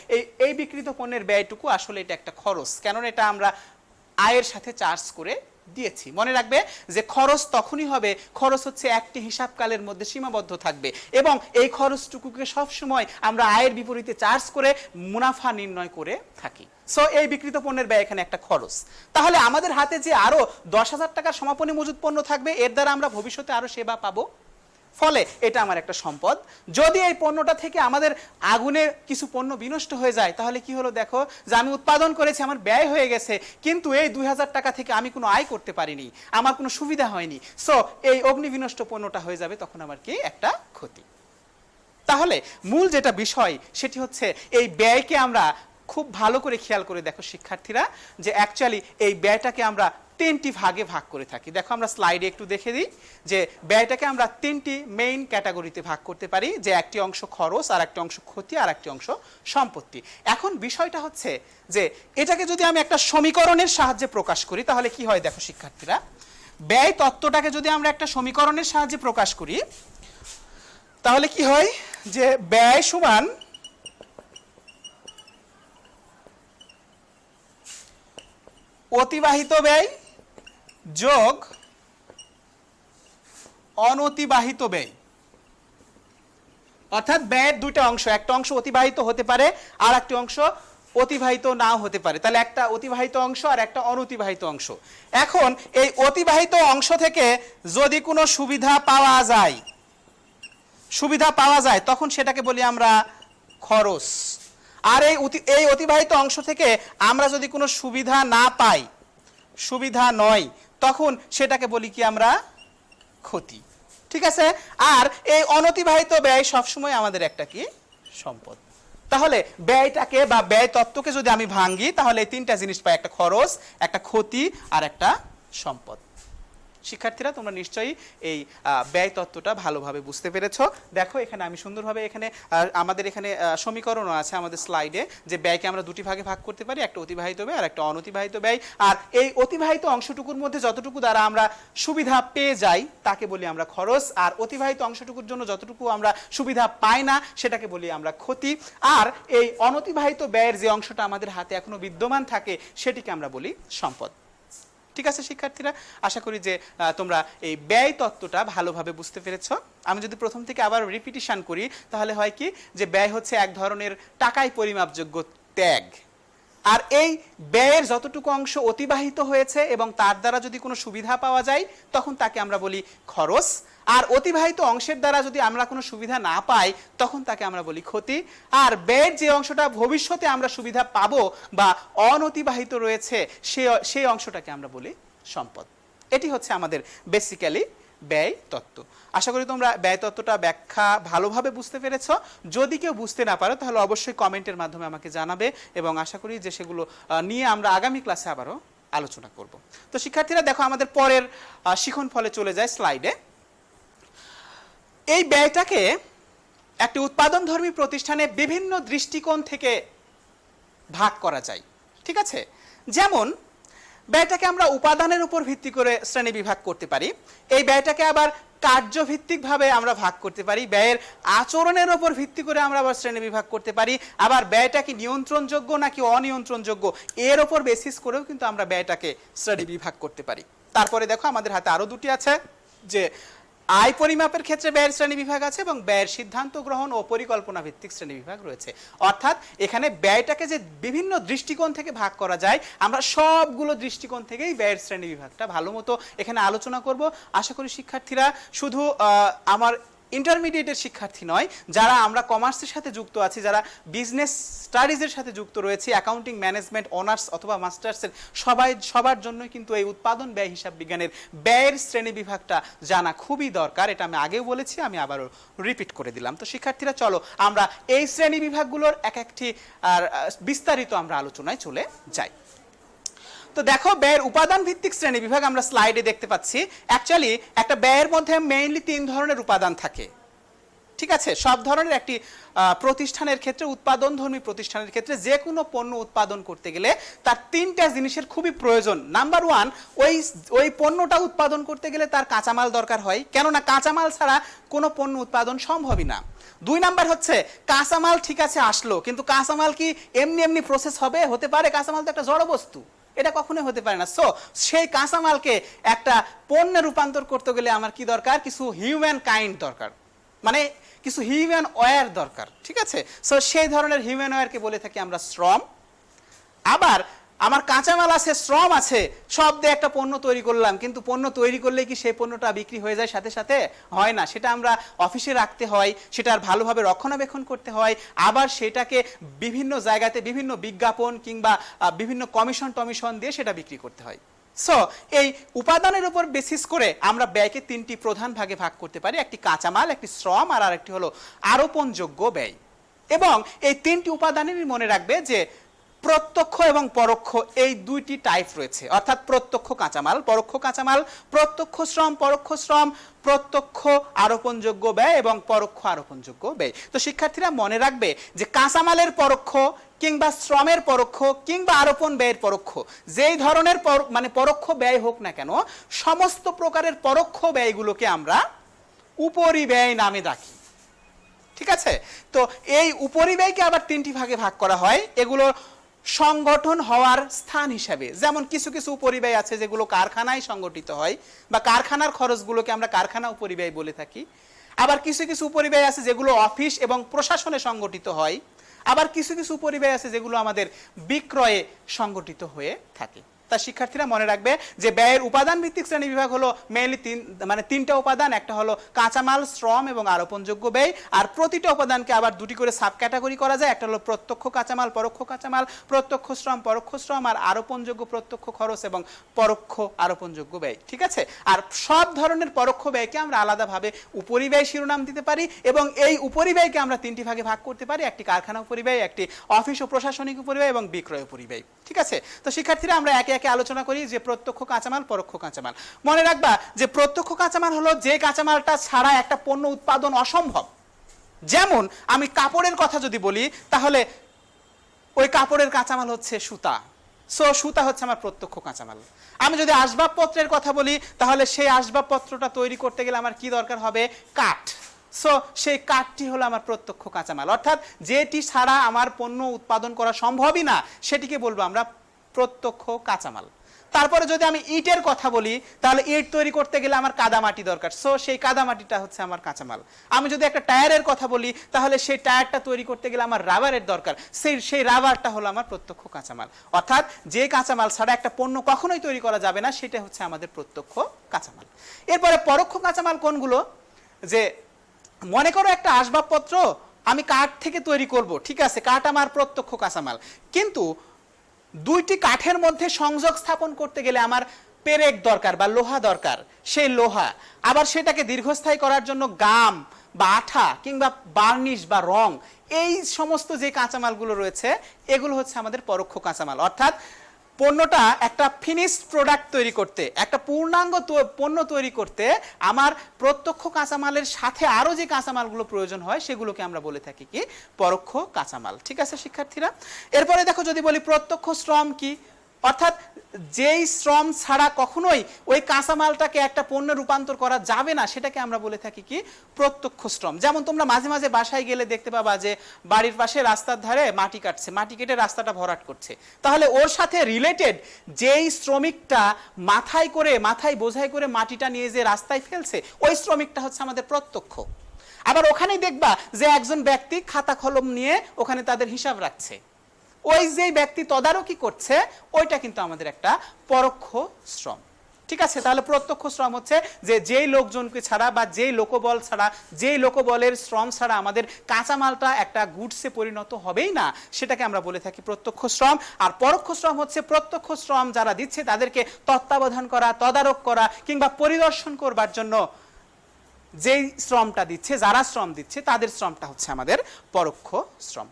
এই বিকৃত পণ্যের ব্যয়টুকু আসলে এটা একটা খরচ, কেননা এটা আমরা আয়ের সাথে চার্জ করে দিয়েছি। মনে রাখবে যে খরচ তখনই হবে, খরচ হচ্ছে একটি হিসাবকালের মধ্যে সীমাবদ্ধ থাকবে, এবং এই খরচটুকুকে সবসময় আমরা আয়ের বিপরীতে চার্জ করে মুনাফা নির্ণয় করে থাকি। সো এই বিকৃত পণ্যের ব্যয় এখানে একটা খরচ। তাহলে আমাদের হাতে যে আরো 10,000 টাকার সমাপনী মজুত পণ্য থাকবে, এর দ্বারা আমরা ভবিষ্যতে আরো সেবা পাবো, ফলে এটা আমার একটা সম্পদ। যদি এই পণ্যটা থেকে আমাদের আগুনে কিছু পণ্য বিনষ্ট হয়ে যায়, তাহলে কি হলো? দেখো, যে আমি উৎপাদন করেছি, আমার ব্যয় হয়ে গেছে, কিন্তু এই 2,000 টাকা থেকে আমি কোনো আয় করতে পারিনি, আমার কোনো সুবিধা হয়নি, সো এই অগ্নি বিনষ্ট পণ্যটা হয়ে যাবে, তখন আমার কি একটা ক্ষতি। তাহলে মূল যেটা বিষয় সেটি হচ্ছে এই ব্যয়কে আমরা খুব ভালো করে খেয়াল করে দেখো শিক্ষার্থীরা, যে অ্যাকচুয়ালি এই ব্যয়টাকে আমরা 3টি ভাগে ভাগ করে থাকি। দেখো, আমরা স্লাইডে একটু দেখে দিই যে ব্যয়টাকে আমরা 3টি মেইন ক্যাটাগরিতে ভাগ করতে পারি, যে একটি অংশ খরচ, আর একটি অংশ ক্ষতি, আর একটি অংশ সম্পত্তি। এখন বিষয়টা হচ্ছে যে এটাকে যদি আমি একটা সমীকরণের সাহায্যে প্রকাশ করি, তাহলে কি হয়? দেখো শিক্ষার্থীরা, ব্যয় তত্ত্বটাকে যদি আমরা একটা সমীকরণের সাহায্যে প্রকাশ করি, তাহলে কি হয়? যে ব্যয় সমান অতিবাহিত ব্যয় যোগ অনতিবাহিত ব্যয়। অর্থাৎ ব্যয়ের দুইটা অংশ, একটা অংশ অতিবাহিত হতে পারে, আর একটা অংশ অতিবাহিত নাও হতে পারে। তাহলে একটা অতিবাহিত অংশ আর একটা অনতিবাহিত অংশ। এখন এই অতিবাহিত অংশ থেকে যদি কোনো সুবিধা পাওয়া যায়, তখন সেটাকে বলি আমরা খরচ। আর এই অতিবাহিত অংশ থেকে আমরা যদি কোনো সুবিধা না পাই, সুবিধা নয়, তখন সেটাকে বলি কি আমরা ক্ষতি। ঠিক আছে, আর এই অনতিবাহিত ব্যয় সবসময় আমাদের একটা কি সম্পদ। তাহলে ব্যয়টাকে বা ব্যয় তত্ত্বকে যদি আমি ভাঙি, তাহলে এই 3টা জিনিস পাই, একটা খরচ, একটা ক্ষতি, আর একটা সম্পদ। শিক্ষার্থীরা, তোমরা নিশ্চয়ই এই ব্যয় তত্ত্বটা ভালোভাবে বুঝতে পেরেছো। দেখো, এখানে আমি সুন্দরভাবে আমাদের এখানে সমীকরণও আছে আমাদের স্লাইডে, যে ব্যয়কে আমরা 2টি ভাগে ভাগ করতে পারি, একটা অতিবাহিত ব্যয় আর একটা অনতিবাহিত ব্যয়। আর এই অতিবাহিত অংশটুকুর মধ্যে যতটুকু দ্বারা আমরা সুবিধা পেয়ে যাই তাকে বলি আমরা খরচ, আর অতিবাহিত অংশটুকুর জন্য যতটুকু আমরা সুবিধা পাই না সেটাকে বলি আমরা ক্ষতি, আর এই অনতিবাহিত ব্যয়ের যে অংশটা আমাদের হাতে এখনো বিদ্যমান থাকে সেটিকে আমরা বলি সম্পদ। ঠিক আছে শিক্ষার্থীরা, আশা করি যে তোমরা এই ব্যয় তত্ত্বটা ভালোভাবে বুঝতে পেরেছো। আমি যদি প্রথম থেকে আবার রিপিটিশন করি, তাহলে হয় কি, যে ব্যয় হচ্ছে এক ধরনের টাকায় পরিমাপযোগ্য ত্যাগ, আর এই ব্যয়ের যতটুকু অংশ অতিবাহিত হয়েছে এবং তার দ্বারা যদি কোনো সুবিধা পাওয়া যায়, তখন তাকে আমরা বলি খরচ, আর অতিবাহিত অংশের দ্বারা যদি আমরা কোনো সুবিধা না পাই, তখন তাকে আমরা বলি ক্ষতি। আর ব্যয়ের যে অংশটা ভবিষ্যতে আমরা সুবিধা পাবো বা অনতিবাহিত রয়েছে, সেই অংশটাকে আমরা বলি সম্পদ। এটি হচ্ছে আমাদের বেসিক্যালি ব্যয় তত্ত্ব। আশা করি তোমরা ব্যয় তত্ত্বটা ব্যাখ্যা ভালোভাবে বুঝতে পেরেছো। যদি কেউ বুঝতে না পারো, তাহলে অবশ্যই কমেন্টের মাধ্যমে আমাকে জানাবে, এবং আশা করি যে সেগুলো নিয়ে আমরা আগামী ক্লাসে আবারও আলোচনা করব। তো শিক্ষার্থীরা দেখো, আমাদের পরের শিখন ফলে চলে যায় স্লাইডে। এই ব্যয়টাকে একটি উৎপাদনধর্মী প্রতিষ্ঠানে বিভিন্ন দৃষ্টিকোণ থেকে ভাগ করা যায়। ঠিক আছে? যেমন ব্যয়টাকে আমরা উপাদানের উপর ভিত্তি করে শ্রেণী বিভাগ করতে পারি, এই ব্যয়টাকে আবার কার্যভিত্তিকভাবে আমরা ভাগ করতে পারি, ব্যয়ের আচরণের উপর ভিত্তি করে আমরা আবার শ্রেণী বিভাগ করতে পারি, আবার ব্যয়টা কি নিয়ন্ত্রণযোগ্য নাকি অনিয়ন্ত্রণযোগ্য এর উপর বেসিস করেও কিন্তু আমরা ব্যয়টাকে শ্রেণী বিভাগ করতে পারি। তারপরে দেখো আমাদের হাতে আরো দুটি আছে, যে আয় পরিমাপের ক্ষেত্রে ব্যয়ের শ্রেণী বিভাগ আছে এবং ব্যয়ের সিদ্ধান্ত গ্রহণ ও পরিকল্পনা ভিত্তিক শ্রেণী বিভাগ রয়েছে। অর্থাৎ এখানে ব্যয়টাকে যে বিভিন্ন দৃষ্টিকোণ থেকে ভাগ করা যায়, আমরা সবগুলো দৃষ্টিকোণ থেকেই ব্যয়ের শ্রেণী বিভাগটা ভালো মতো এখানে আলোচনা করব। আশা করি শিক্ষার্থীরা শুধু আমার ইন্টারমিডিয়েটের শিক্ষার্থী নয়, যারা আমরা কমার্সের সাথে যুক্ত আছি, যারা বিজনেস স্টাডিজের সাথে যুক্ত রয়েছে, অ্যাকাউন্টিং, ম্যানেজমেন্ট, অনার্স অথবা মাস্টার্সের সবার জন্যই কিন্তু এই উৎপাদন ব্যয় হিসাব বিজ্ঞানের ব্যয়ের শ্রেণী বিভাগটা জানা খুবই দরকার। এটা আমি আগেও বলেছি, আমি আবারও রিপিট করে দিলাম। তো শিক্ষার্থীরা চলো আমরা এই শ্রেণী বিভাগগুলোর এক একটি আর বিস্তারিত আমরা আলোচনায় চলে যাই। তো দেখো ব্যয়ের উপাদান ভিত্তিক শ্রেণী বিভাগ আমরা স্লাইডে দেখতে পাচ্ছি। অ্যাকচুয়ালি একটা ব্যয়ের মধ্যে মেইনলি 3 ধরনের উপাদান থাকে, ঠিক আছে? সব ধরনের একটি প্রতিষ্ঠানের ক্ষেত্রে, উৎপাদনধর্মী প্রতিষ্ঠানের ক্ষেত্রে যে কোনো পণ্য উৎপাদন করতে গেলে তার 3টা জিনিসের খুবই প্রয়োজন। নাম্বার 1, ওই পণ্যটা উৎপাদন করতে গেলে তার কাঁচামাল দরকার হয়, কেননা কাঁচামাল ছাড়া কোনো পণ্য উৎপাদন সম্ভবই না। 2 নাম্বার হচ্ছে কাঁচামাল ঠিক আছে আসলো, কিন্তু কাঁচামাল কি এমনি এমনি প্রসেস হতে পারে? কাঁচামাল তো একটা জড় বস্তু, এটা কখনোই হতে পারে না। সো সেই কাঁচামালকে একটা পণ্যে রূপান্তর করতে গেলে আমার কি দরকার? কিছু হিউম্যান কাইন্ড দরকার, মানে কিছু হিউম্যান ওয়্যার দরকার, ঠিক আছে? সো সেই ধরনের হিউম্যান ওয়্যারকে বলে থাকি আমরা শ্রম। আবার আমার কাঁচামাল আছে, শ্রম আছে, সব দিয়ে একটা পণ্য তৈরি করলাম, কিন্তু পণ্য তৈরি করলে কি সেই পণ্যটা বিক্রি হয়ে যায় সাথে সাথে? হয় না, সেটা আমরা অফিসে রাখতে হয়, সেটার ভালোভাবে রক্ষণাবেক্ষণ করতে হয়, আবার সেটাকে বিভিন্ন জায়গাতে বিভিন্ন বিজ্ঞাপন কিংবা বিভিন্ন কমিশন দিয়ে সেটা বিক্রি করতে হয়। সো এই উপাদানের উপর বেসিস করে আমরা ব্যয়কে 3টি প্রধান ভাগে ভাগ করতে পারি, একটি কাঁচামাল, একটি শ্রম, আর আরেকটি হলো আরোপণযোগ্য ব্যয়। এবং এই 3টি উপাদানেরই মনে রাখবে যে প্রত্যক্ষ এবং পরোক্ষ এই 2টি টাইপ রয়েছে, অর্থাৎ প্রত্যক্ষ কাঁচামাল, পরোক্ষ কাঁচামাল, প্রত্যক্ষ শ্রম, পরোক্ষ শ্রম, প্রত্যক্ষ আরোপণযোগ্য ব্যয় এবং পরোক্ষ আরোপণযোগ্য ব্যয়। তো শিক্ষার্থীরা মনে রাখবে যে কাঁচামালের পরোক্ষ কিংবা শ্রমের পরোক্ষ কিংবা আরোপণ ব্যয়ের পরোক্ষ, যেই ধরনের মানে পরোক্ষ ব্যয় হোক না কেন, সমস্ত প্রকারের পরোক্ষ ব্যয়গুলোকে আমরা উপরিব্যয় নামে ডাকি, ঠিক আছে? তো এই উপরিব্যয়কে আবার 3টি ভাগে ভাগ করা হয়, এগুলো সংগঠন হওয়ার স্থান হিসাবে। যেমন কিছু কিছু উপরিব্যয় আছে যেগুলো কারখানায় সংগঠিত হয়, বা কারখানার খরচগুলোকে আমরা কারখানা উপরিব্যয় বলে থাকি। আবার কিছু কিছু উপরিব্যয় আছে যেগুলো অফিস এবং প্রশাসনে সংগঠিত হয়। আবার কিছু কিছু উপরিব্যয় আছে যেগুলো আমাদের বিক্রয়ে সংগঠিত হয়ে থাকে। তা শিক্ষার্থীরা মনে রাখবে যে ব্যয়ের উপাদান ভিত্তিক শ্রেণী বিভাগ হলো মেইনলি 3টা উপাদান, একটা হলো কাঁচামাল, শ্রম এবং আরোপণযোগ্য ব্যয়। আর প্রতিটা উপাদানকে আবার 2টি করে সাব ক্যাটাগরি করা যায়, একটা হলো প্রত্যক্ষ কাঁচামাল, পরোক্ষ কাঁচামাল, প্রত্যক্ষ শ্রম, পরোক্ষ শ্রম, আর আরোপণযোগ্য প্রত্যক্ষ খরচ এবং পরোক্ষ আরোপণযোগ্য ব্যয়, ঠিক আছে? আর সব ধরনের পরোক্ষ ব্যয়কে আমরা আলাদাভাবে উপরিব্যয় শিরোনাম দিতে পারি, এবং এই উপরিব্যয়কে আমরা 3টি ভাগে ভাগ করতে পারি, একটি কারখানা উপরিব্যয়, একটি অফিস ও প্রশাসনিক উপরিব্যয় এবং বিক্রয় উপরিব্যয়, ঠিক আছে? তো শিক্ষার্থীরা আমরা একে একে আলোচনা করি যে প্রত্যক্ষ কাঁচামাল, পরোক্ষ কাঁচামাল। মনে রাখবা যে প্রত্যক্ষ কাঁচামাল হলো যে কাঁচামালটা ছাড়া একটা পণ্য উৎপাদন অসম্ভব। যেমন আমি কাপড়ের কথা যদি বলি, তাহলে ওই কাপড়ের কাঁচামাল হচ্ছে সুতা। সো সুতা হচ্ছে আমার প্রত্যক্ষ কাঁচামাল। আমি যদি আসবাবপত্রের কথা বলি, তাহলে সেই আসবাবপত্রটা তৈরি করতে গেলে আমার কি দরকার হবে? কাঠ। সো সেই কাঠটি হলো আমার প্রত্যক্ষ কাঁচামাল, অর্থাৎ যেটি ছাড়া আমার পণ্য উৎপাদন করা সম্ভবই না, সেটিকে বলবো আমরা প্রত্যক্ষ কাঁচামাল। তারপরে যদি আমি ইটের কথা বলি, তাহলে ইট তৈরি করতে গেলে আমার কাদামাটি দরকার, সো সেই কাদামাটিটা হচ্ছে আমার কাঁচামাল। আমি যদি একটা টায়ারের কথা বলি, তাহলে সেই টায়ারটা তৈরি করতে গেলে আমার রাবারের দরকার, সেই রাবারটা হলো আমার প্রত্যক্ষ কাঁচামাল। অর্থাৎ যে কাঁচামাল ছাড়া একটা পণ্য কখনোই তৈরি করা যাবে না, সেটা হচ্ছে আমাদের প্রত্যক্ষ কাঁচামাল। এরপরে পরোক্ষ কাঁচামাল কোনগুলো? যে মনে করো একটা আসবাবপত্র আমি কাঠ থেকে তৈরি করব, ঠিক আছে, কাঠ আমার প্রত্যক্ষ কাঁচামাল, কিন্তু 2টি কাঠের মধ্যে সংযোগ স্থাপন করতে গেলে আমার পেরেক দরকার বা লোহা দরকার। সেই লোহা আবার সেটাকে দীর্ঘস্থায়ী করার জন্য গাম বা আঠা কিংবা বার্নিশ বা রং, এই সমস্ত যে কাঁচামালগুলো রয়েছে এগুলো হচ্ছে আমাদের পরোক্ষ কাঁচামাল। অর্থাৎ পণ্যটা একটা ফিনিশড প্রোডাক্ট তৈরি করতে, একটা পূর্ণাঙ্গ পণ্য তৈরি করতে আমার প্রত্যক্ষ কাঁচামালের সাথে আরো যে কাঁচামালগুলো প্রয়োজন হয় সেগুলোকে আমরা বলে থাকি কি পরোক্ষ কাঁচামাল। ঠিক আছে শিক্ষার্থীরা, এরপরে দেখো যদি বলি প্রত্যক্ষ শ্রম কি, অর্থাৎ যেই শ্রম ছাড়া কখনোই ওই কাঁচামালটাকে একটা পণ্যে রূপান্তর করা যাবে না সেটাকে আমরা বলে থাকি কি প্রত্যক্ষ শ্রম। যেমন তোমরা মাঝে মাঝে বাসায় গেলে দেখতে পাবা যে বাড়ির পাশে রাস্তার ধারে মাটি কাটছে, মাটি কেটে রাস্তাটা ভরাট করছে, তাহলে ওর সাথে রিলেটেড যেই শ্রমিকটা মাথায় বোঝাই করে মাটিটা নিয়ে যে রাস্তায় ফেলছে ওই শ্রমিকটা হচ্ছে আমাদের প্রত্যক্ষ। আবার ওখানেই দেখবা যে একজন ব্যক্তি খাতা কলম নিয়ে ওখানে তাদের হিসাব রাখছে, ওই যে ব্যক্তি তদারকি করছে ওইটা কিন্তু আমাদের একটা পরোক্ষ শ্রম। ঠিক আছে, তাহলে প্রত্যক্ষ শ্রম হচ্ছে যে যেই লোকজনকে ছাড়া বা যেই লোকবল ছাড়া, যেই লোকবলের শ্রম ছাড়া আমাদের কাঁচামালটা একটা গুডসে পরিণত হবেই না, সেটাকে আমরা বলে থাকি প্রত্যক্ষ শ্রম। আর পরোক্ষ শ্রম হচ্ছে প্রত্যক্ষ শ্রম যারা দিচ্ছে তাদেরকে তত্ত্বাবধান করা, তদারক করা কিংবা পরিদর্শন করবার জন্য যেই শ্রমটা দিচ্ছে, যারা শ্রম দিচ্ছে তাদের শ্রমটা হচ্ছে আমাদের পরোক্ষ শ্রম।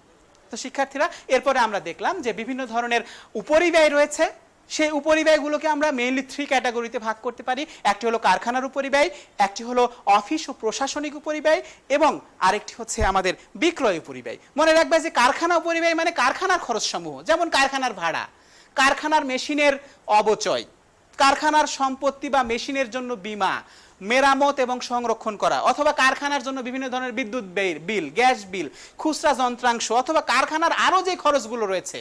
তো শিক্ষার্থীরা এরপরে আমরা দেখলাম যে বিভিন্ন ধরনের উপরিব্যয় রয়েছে, সেই উপরিব্যয়গুলোকে আমরা মেইনলি 3 ক্যাটাগরিতে ভাগ করতে পারি। একটি হলো কারখানার উপরিব্যয়, একটি হলো অফিস ও প্রশাসনিক উপরিব্যয় এবং আরেকটি হচ্ছে আমাদের বিক্রয় উপরিব্যয়। মনে রাখবে যে কারখানা উপরিব্যয় মানে কারখানার খরচসমূহ, যেমন কারখানার ভাড়া, কারখানার মেশিনের অবচয়, কারখানার সম্পত্তি বা মেশিনের জন্য বীমা, মেরামত এবং সংরক্ষণ করা, অথবা কারখানার জন্য বিভিন্ন ধরনের বিদ্যুৎ বিল, গ্যাস বিল, খুচরা যন্ত্রাংশ, অথবা কারখানার আরো যে খরচগুলো রয়েছে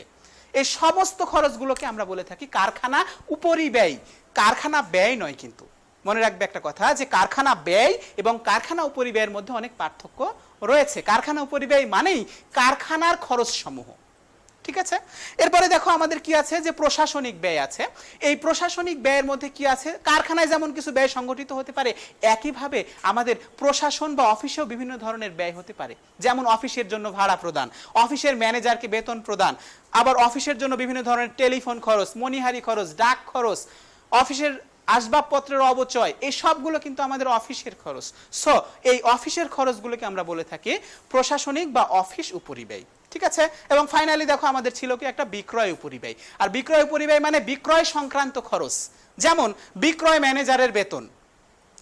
এই সমস্ত খরচগুলোকে আমরা বলে থাকি কারখানা উপরিব্যয়। কারখানা ব্যয় নয়, কিন্তু মনে রাখবে একটা কথা যে কারখানা ব্যয় এবং কারখানা উপরিব্যয়ের মধ্যে অনেক পার্থক্য রয়েছে। কারখানা উপরিব্যয় মানেই কারখানার খরচ সমূহ। ঠিক আছে, এরপরে দেখো আমাদের কি আছে যে প্রশাসনিক ব্যয় আছে। এই প্রশাসনিক ব্যয়ের মধ্যে কি আছে, কারখানায় যেমন কিছু ব্যয় সংগঠিত হতে পারে একইভাবে আমাদের প্রশাসন বা অফিসেও বিভিন্ন ধরনের ব্যয় হতে পারে। যেমন অফিসের জন্য ভাড়া প্রদান, অফিসের ম্যানেজারকে বেতন প্রদান, আবার অফিসের জন্য বিভিন্ন ধরনের টেলিফোন খরচ, মনিহারি খরচ, ডাক খরচ, অফিসের আসবাবপত্রের অবচয়, এই সবগুলো কিন্তু আমাদের অফিসের খরচ। সো এই অফিসের খরচগুলোকে আমরা বলে থাকি প্রশাসনিক বা অফিস উপরিব্যয়। ঠিক আছে, এবং ফাইনালি দেখো আমাদের ছিল কি একটা বিক্রয় উপরিব্যয়। আর বিক্রয় উপরিব্যয় মানে বিক্রয় সংক্রান্ত খরচ, যেমন বিক্রয় ম্যানেজারের বেতন,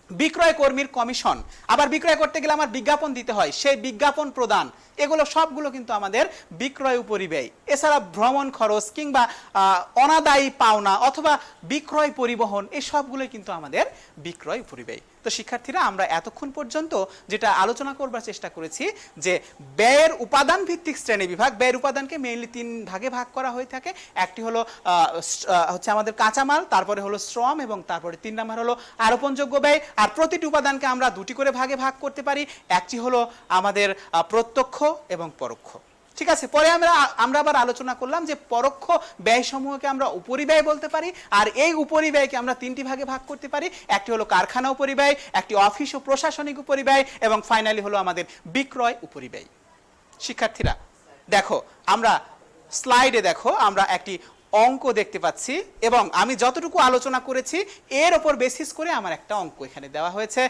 বিক্রয় কর্মীর কমিশন, আবার বিক্রয় করতে গেলে আমার বিজ্ঞাপন দিতে হয়, সেই বিজ্ঞাপন প্রদান, এগুলো সবগুলো কিন্তু আমাদের বিক্রয় উপরিব্যয়। এছাড়া ভ্রমণ খরচ কিংবা অনাদায়ী পাওনা অথবা বিক্রয় পরিবহন, এই সবগুলোই কিন্তু আমাদের বিক্রয় উপরিব্যয়। তো শিক্ষার্থীরা আমরা এতক্ষণ পর্যন্ত যেটা আলোচনা করবার চেষ্টা করেছি যে ব্যয়ের উপাদান ভিত্তিক শ্রেণী বিভাগ, ব্যয়ের উপাদানকে মেইনলি 3 ভাগে ভাগ করা হয়ে থাকে। একটি হলো হচ্ছে আমাদের কাঁচামাল, তারপরে হলো শ্রম এবং তারপরে 3 নাম্বার হলো আরোপণযোগ্য ব্যয়। আর প্রতিটি উপাদানকে আমরা 2টি করে ভাগে ভাগ করতে পারি, একটি হলো আমাদের প্রত্যক্ষ এবং পরোক্ষ। ঠিক আছে, পরে আমরা আবার আলোচনা করলাম যে পরোক্ষ ব্যয় সমূহকে আমরা উপরিব্যয় বলতে পারি, আর এই উপরিব্যয়কে আমরা 3টি ভাগে ভাগ করতে পারি। একটি হলো কারখানা উপরিব্যয়, একটি অফিস ও প্রশাসনিক উপরিব্যয় এবং ফাইনালি হলো আমাদের বিক্রয় উপরিব্যয়। শিক্ষার্থীরা দেখো আমরা স্লাইডে দেখো আমরা একটি অঙ্ক দেখতে পাচ্ছি এবং আমি যতটুকু আলোচনা করেছি এর উপর বেসিস করে আমার একটা অঙ্ক এখানে দেওয়া হয়েছে।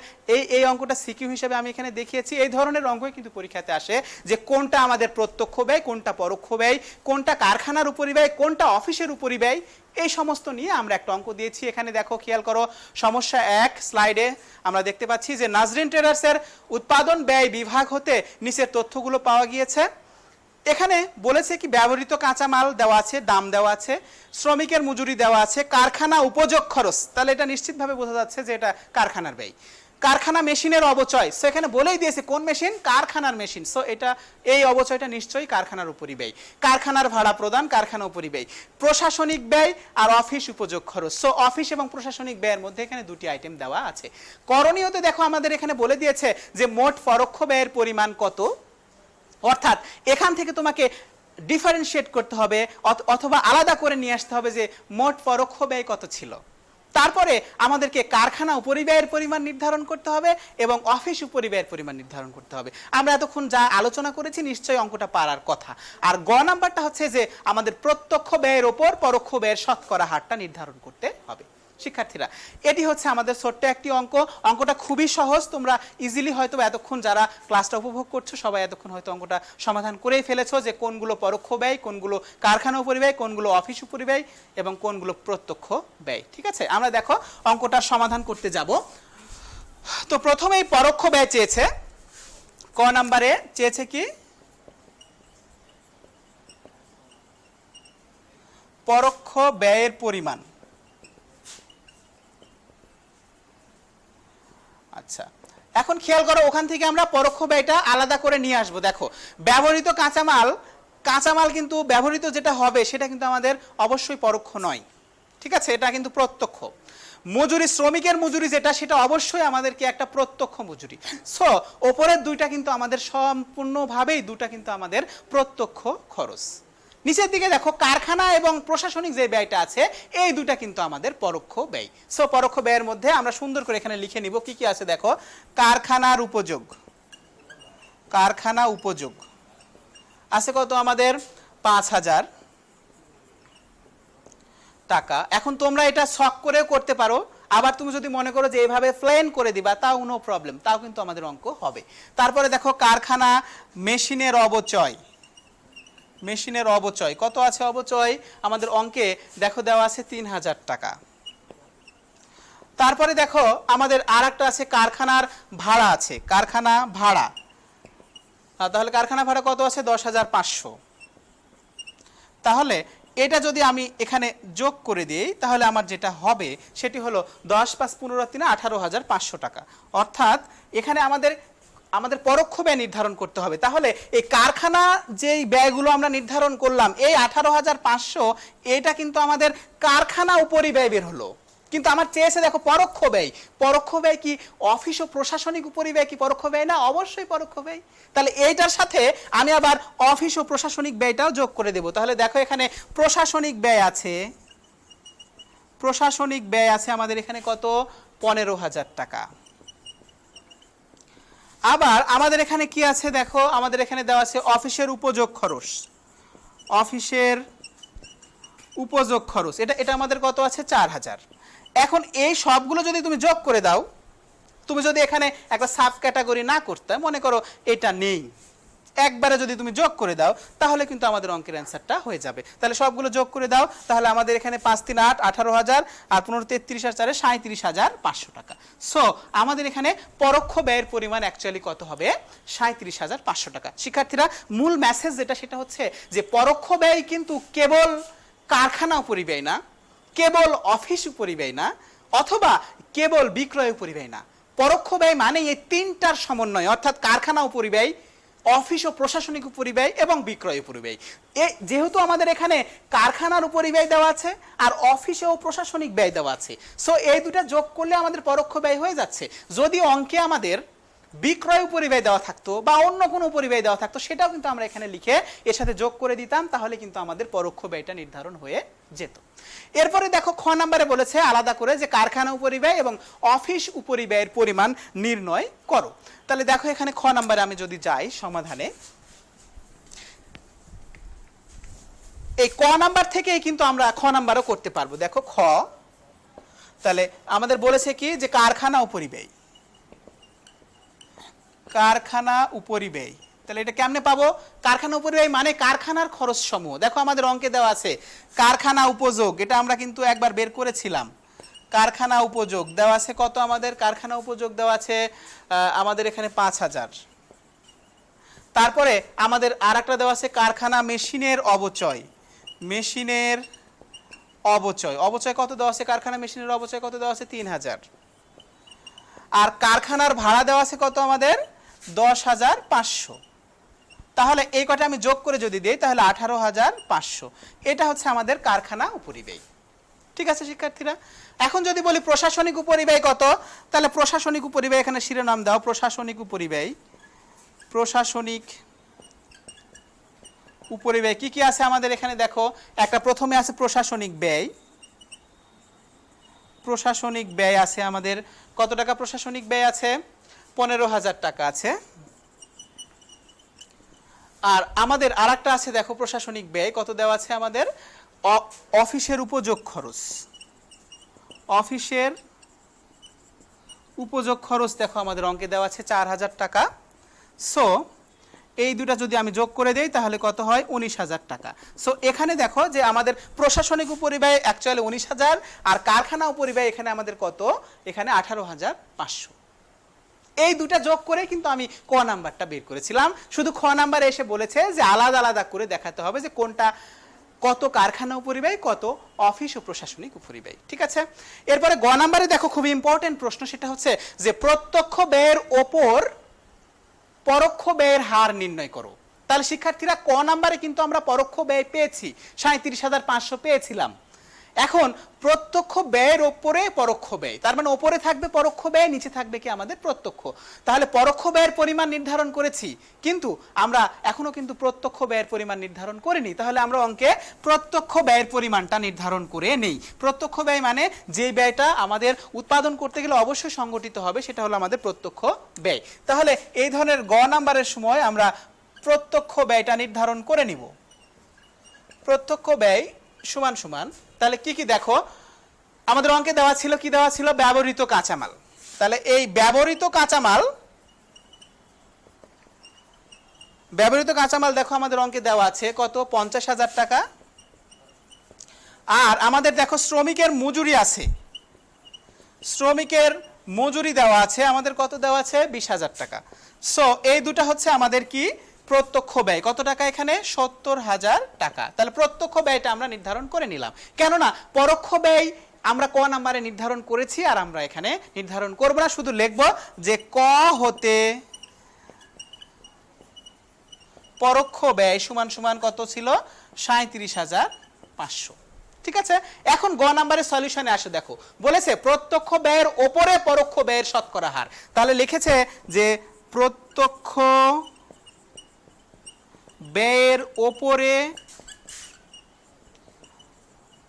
এই অঙ্কটা সিকিউ হিসেবে আমি এখানে দেখিয়েছি। এই ধরনের অঙ্কই কিন্তু পরীক্ষাতে আসে যে কোনটা আমাদের প্রত্যক্ষ ব্যয়, কোনটা পরোক্ষ ব্যয়, কোনটা কারখানার উপরিব্যয়, কোনটা অফিসের উপরিব্যয়, এই সমস্ত নিয়ে আমরা একটা অঙ্ক দিয়েছি। এখানে দেখো খেয়াল করো, সমস্যা 1 স্লাইডে আমরা দেখতে পাচ্ছি যে নাজরিন ট্রেডার্সের উৎপাদন ব্যয় বিভাগ হতে নিচের তথ্যগুলো পাওয়া গিয়েছে। এখানে বলেছে কি ব্যবহৃত কাঁচামাল দেওয়া আছে, দাম দেওয়া আছে, শ্রমিকের মজুরি দেওয়া আছে, কারখানা উপযোগ খরচ, তাহলে এটা নিশ্চিতভাবে বোঝা যাচ্ছে যে এটা কারখানার ব্যয়। কারখানা মেশিনের অবচয়, সো এখানে বলেই দিয়েছে কোন মেশিন, কারখানার মেশিন, সো এটা এই অবচয়টা নিশ্চয়ই কারখানার উপরিব্যয়। কারখানার ভাড়া প্রদান, কারখানা উপরিব্যয়। প্রশাসনিক ব্যয় আর অফিস উপযোগ খরচ, সো অফিস এবং প্রশাসনিক ব্যয়ের মধ্যে এখানে 2টি আইটেম দেওয়া আছে। করণীয়তে দেখো আমাদের এখানে বলে দিয়েছে যে মোট পরোক্ষ ব্যয়ের পরিমাণ কত, অর্থাৎ এখান থেকে তোমাকে ডিফারেন্সিয়েট করতে হবে অথবা আলাদা করে নিয়ে আসতে হবে যে মোট পরোক্ষ ব্যয় কত ছিল। তারপরে আমাদেরকে কারখানা উপরিব্যয়ের পরিমাণ নির্ধারণ করতে হবে এবং অফিস উপরিব্যয়ের পরিমাণ নির্ধারণ করতে হবে। আমরা এতক্ষণ যা আলোচনা করেছি নিশ্চয়ই অঙ্কটা পারার কথা। আর গ নাম্বারটা হচ্ছে যে আমাদের প্রত্যক্ষ ব্যয়ের ওপর পরোক্ষ ব্যয়ের শতকরা হারটা নির্ধারণ করতে হবে। শিক্ষার্থীরা এটি হচ্ছে আমাদের ছোট্ট একটি অঙ্ক। অঙ্কটা খুবই সহজ, তোমরা ইজিলি হয়তো এতক্ষণ যারা ক্লাসটা উপভোগ করছো সবাই এতক্ষণ হয়তো অঙ্কটা সমাধান করেই ফেলেছো যে কোনগুলো পরোক্ষ ব্যয়, কোনগুলো কারখানা উপরিব্যয়, কোনগুলো অফিস উপরিব্যয় এবং কোনগুলো প্রত্যক্ষ ব্যয়। ঠিক আছে, আমরা দেখো অঙ্কটার সমাধান করতে যাব। তো প্রথমেই পরোক্ষ ব্যয় চেয়েছে, ক নাম্বারে চেয়েছে কি পরোক্ষ ব্যয়ের পরিমাণ। আচ্ছা, এখন খেয়াল করো ওখান থেকে আমরা পরোক্ষ ব্যয়টা আলাদা করে নিয়ে আসবো। দেখো ব্যবহৃত কাঁচামাল কিন্তু ব্যবহৃত যেটা হবে সেটা কিন্তু আমাদের অবশ্যই পরোক্ষ নয়, ঠিক আছে, এটা কিন্তু প্রত্যক্ষ। মজুরি, শ্রমিকের মজুরি যেটা সেটা অবশ্যই আমাদেরকে একটা প্রত্যক্ষ মজুরি। সো ওপরের দুইটা কিন্তু আমাদের সম্পূর্ণভাবেই দুটা কিন্তু আমাদের প্রত্যক্ষ খরচ। নিচের দিকে দেখো কারখানা এবং প্রশাসনিক যে ব্যয়টা আছে এই দুটা কিন্তু আমাদের পরোক্ষ ব্যয়। সো পরোক্ষ ব্যয়ের মধ্যে আমরা সুন্দর করে এখানে লিখে নিব কি কি আছে। দেখো কারখানা উপযোগ আছে কত আমাদের 5,000 টাকা। এখন তোমরা এটা শখ করে করতে পারো, আবার তুমি যদি মনে করো যে এইভাবে প্লেন করে দিবা তাও নো প্রবলেম, তাও কিন্তু আমাদের অঙ্ক হবে। তারপরে দেখো কারখানা মেশিনের অবচয় কত আছে? অবচয় আমাদের অঙ্কে দেখো দেওয়া আছে 3,000 টাকা। তারপরে দেখো আমাদের আরেকটা আছে কারখানার ভাড়া আছে, কারখানা ভাড়া। তাহলে কারখানা ভাড়া কত আছে? 10,500। তাহলে এটা যদি আমি এখানে যোগ করে দিই তাহলে আমার যেটা হবে সেটি হলো 10 + 15 = 18,500 টাকা। অর্থাৎ এখানে আমাদের পরোক্ষ ব্যয় নির্ধারণ করতে হবে। তাহলে এই কারখানা যেই ব্যয়গুলো আমরা নির্ধারণ করলাম এই 18,500 এটা কিন্তু আমাদের কারখানা উপরিব্যয় বের হলো। কিন্তু আমার চেয়েছে দেখো পরোক্ষ ব্যয় কি অফিস ও প্রশাসনিক উপরিব্যয় কি পরোক্ষ ব্যয় না? অবশ্যই পরোক্ষ ব্যয়। তাহলে এইটার সাথে আমি আবার অফিস ও প্রশাসনিক ব্যয়টাও যোগ করে দেব। তাহলে দেখো এখানে প্রশাসনিক ব্যয় আছে আমাদের এখানে কত? 15,000 টাকা। আবার আমাদের এখানে কি আছে দেখো, আমাদের এখানে দেওয়া আছে অফিসের উপযোগ খরচ। এটা আমাদের কত আছে? 4,000। এখন এই সবগুলো যদি তুমি যোগ করে দাও, তুমি যদি এখানে একটা সাব ক্যাটাগরি না করতে, মনে করো এটা নেই, একবারে যদি তুমি যোগ করে দাও তাহলে কিন্তু আমাদের অঙ্কের অ্যান্সারটা হয়ে যাবে। তাহলে সবগুলো যোগ করে দাও, তাহলে আমাদের এখানে 5 × 3 = 8, 18,000 আর 15 × 33 = 4 = 37,500 টাকা। সো আমাদের এখানে পরোক্ষ ব্যয়ের পরিমাণ অ্যাকচুয়ালি কত হবে? 37,500 টাকা। শিক্ষার্থীরা মূল মেসেজ যেটা সেটা হচ্ছে যে পরোক্ষ ব্যয় কিন্তু কেবল কারখানা উপরিব্যয় না, কেবল অফিস উপরিব্যয় না, অথবা কেবল বিক্রয় উপরিব্যয় না। পরোক্ষ ব্যয় মানে এই তিনটার সমন্বয়, অর্থাৎ কারখানা উপরিব্যয়, অফিস ও প্রশাসনিক উপরিব্যয় এবং বিক্রয় উপরিব্যয়। যেহেতু আমাদের এখানে কারখানার উপরিব্যয় দেওয়া আছে আর অফিসে ও প্রশাসনিক ব্যয় দেওয়া আছে, সো এই দুটা যোগ করলে আমাদের পরোক্ষ ব্যয় হয়ে যাচ্ছে। যদি অঙ্কে আমাদের বিক্রয় উপরিব্যয় দেওয়া থাকতো বা অন্য কোনো উপরিব্যয় দেওয়া থাকতো সেটাও কিন্তু আমরা এখানে লিখে এর সাথে যোগ করে দিতাম, তাহলে কিন্তু আমাদের পরোক্ষ ব্যয়টা নির্ধারণ হয়ে যেত। এরপরে দেখো খ নম্বরে বলেছে আলাদা করে যে কারখানা উপরিব্যয় এবং অফিস উপরিব্যয়ের পরিমাণ নির্ণয় করো। তাহলে দেখো এখানে খ নম্বরে আমি যদি যাই সমাধানে, এই ক নাম্বার থেকেই কিন্তু আমরা খ নাম্বারও করতে পারবো। দেখো খ, তাহলে আমাদের বলেছে কি যে কারখানা উপরিব্যয়, তাহলে এটা কেমনে পাবো? কারখানা উপরিব্যয় মানে কারখানার খরচ সমূহ। দেখো আমাদের অঙ্কে দেওয়া আছে কারখানা উপযোগ, এটা আমরা কিন্তু একবার বের করেছিলাম। কারখানা উপযোগ দেওয়া আছে কত? আমাদের কারখানা উপযোগ দেওয়া আছে আমাদের এখানে 5,000। তারপরে আমাদের আরেকটা দেওয়া আছে কারখানা মেশিনের অবচয় কত দেওয়া আছে? কারখানা মেশিনের অবচয় কত দেওয়া আছে? 3,000। আর কারখানার ভাড়া দেওয়া আছে কত আমাদের? 10,500। তাহলে এই কটা আমি যোগ করে যদি দিই তাহলে 18,500। এটা হচ্ছে আমাদের কারখানা উপরিব্যয়। ঠিক আছে শিক্ষার্থীরা, এখন যদি বলি প্রশাসনিক উপরিব্যয় কত, তাহলে প্রশাসনিক উপরিব্যয় এখানে শিরোনাম দাও প্রশাসনিক উপরিব্যয় কি কি আছে আমাদের এখানে দেখো। একটা প্রথমে আছে প্রশাসনিক ব্যয় আছে আমাদের কত টাকা? প্রশাসনিক ব্যয় আছে 15,000 টাকা আছে। আর আমাদের আরেকটা আছে দেখো প্রশাসনিক ব্যয় কত দেওয়া আছে আমাদের? অফিসের উপযোগ অফিসের উপযোগ খরচ দেখো আমাদের অঙ্কে দেওয়া আছে 4000 টাকা। সো এই দুটা যদি আমি যোগ করে দেই তাহলে কত হয় 19000 টাকা। সো এখানে দেখো যে আমাদের প্রশাসনিক উপরিব্যয় অ্যাকচুয়ালি 19000 আর কারখানা উপরিব্যয় এখানে আমাদের কত, এখানে 18500। এই দুটা যোগ করে কিন্তু আমি ক নাম্বারটা বের করেছিলাম। শুধু খ নাম্বারে এসে বলেছে যে আলাদা আলাদা করে দেখাতে হবে যে কোনটা কত কারখানা উপরিব্যয়, কত অফিস ও প্রশাসনিক উপরিব্যয়। ঠিক আছে, এরপরে গ নাম্বারে দেখো খুবই ইম্পর্টেন্ট প্রশ্ন, সেটা হচ্ছে যে প্রত্যক্ষ ব্যয়ের ওপর পরোক্ষ ব্যয়ের হার নির্ণয় করো। তাহলে শিক্ষার্থীরা ক নাম্বারে কিন্তু আমরা পরোক্ষ ব্যয় পেয়েছি, 37500 পেয়েছিলাম। এখন প্রত্যক্ষ ব্যয়ের ওপরে পরোক্ষ ব্যয়, তার মানে ওপরে থাকবে পরোক্ষ ব্যয়, নিচে থাকবে কি আমাদের প্রত্যক্ষ। তাহলে পরোক্ষ ব্যয়ের পরিমাণ নির্ধারণ করেছি, কিন্তু আমরা এখনো কিন্তু প্রত্যক্ষ ব্যয়ের পরিমাণ নির্ধারণ করিনি। তাহলে আমরা অঙ্কে প্রত্যক্ষ ব্যয়ের পরিমাণটা নির্ধারণ করে নেই। প্রত্যক্ষ ব্যয় মানে যে ব্যয়টা আমাদের উৎপাদন করতে গেলে অবশ্যই সংগঠিত হবে, সেটা হলো আমাদের প্রত্যক্ষ ব্যয়। তাহলে এই ধরনের গ নাম্বারের সময় আমরা প্রত্যক্ষ ব্যয়টা নির্ধারণ করে নিব। প্রত্যক্ষ ব্যয় সমান সমান, তাহলে কি কি দেখো আমাদের অঙ্কে দেওয়া ছিল, কি দেওয়া ছিল, ব্যবহৃত কাঁচামাল। তাহলে এই ব্যবহৃত কাঁচামাল দেখো আমাদের অঙ্কে দেওয়া আছে কত, 50000 টাকা। আর আমাদের দেখো শ্রমিকের মজুরি আছে, শ্রমিকের মজুরি দেওয়া আছে আমাদের কত দেওয়া আছে, 20000 টাকা। সো এই দুটা হচ্ছে আমাদের কি প্রত্যক্ষ ব্যয়, কত টাকা এখানে, 70000 টাকা। তাহলে প্রত্যক্ষ ব্যয়টা আমরা নির্ধারণ করে নিলাম, কেননা পরোক্ষ ব্যয় আমরা ক নাম্বারে নির্ধারণ করেছি, আর আমরা এখানে নির্ধারণ করব না, শুধু লিখব যে ক হতে পরোক্ষ ব্যয় সমান সমান কত ছিল, 37500। ঠিক আছে, এখন গ নাম্বারের সলিউশনে আসে, দেখো বলেছে প্রত্যক্ষ ব্যয়ের ওপরে পরোক্ষ ব্যয়ের শতকরা হার। তাহলে লিখেছে যে প্রত্যক্ষ ব্যয়ের ওপরে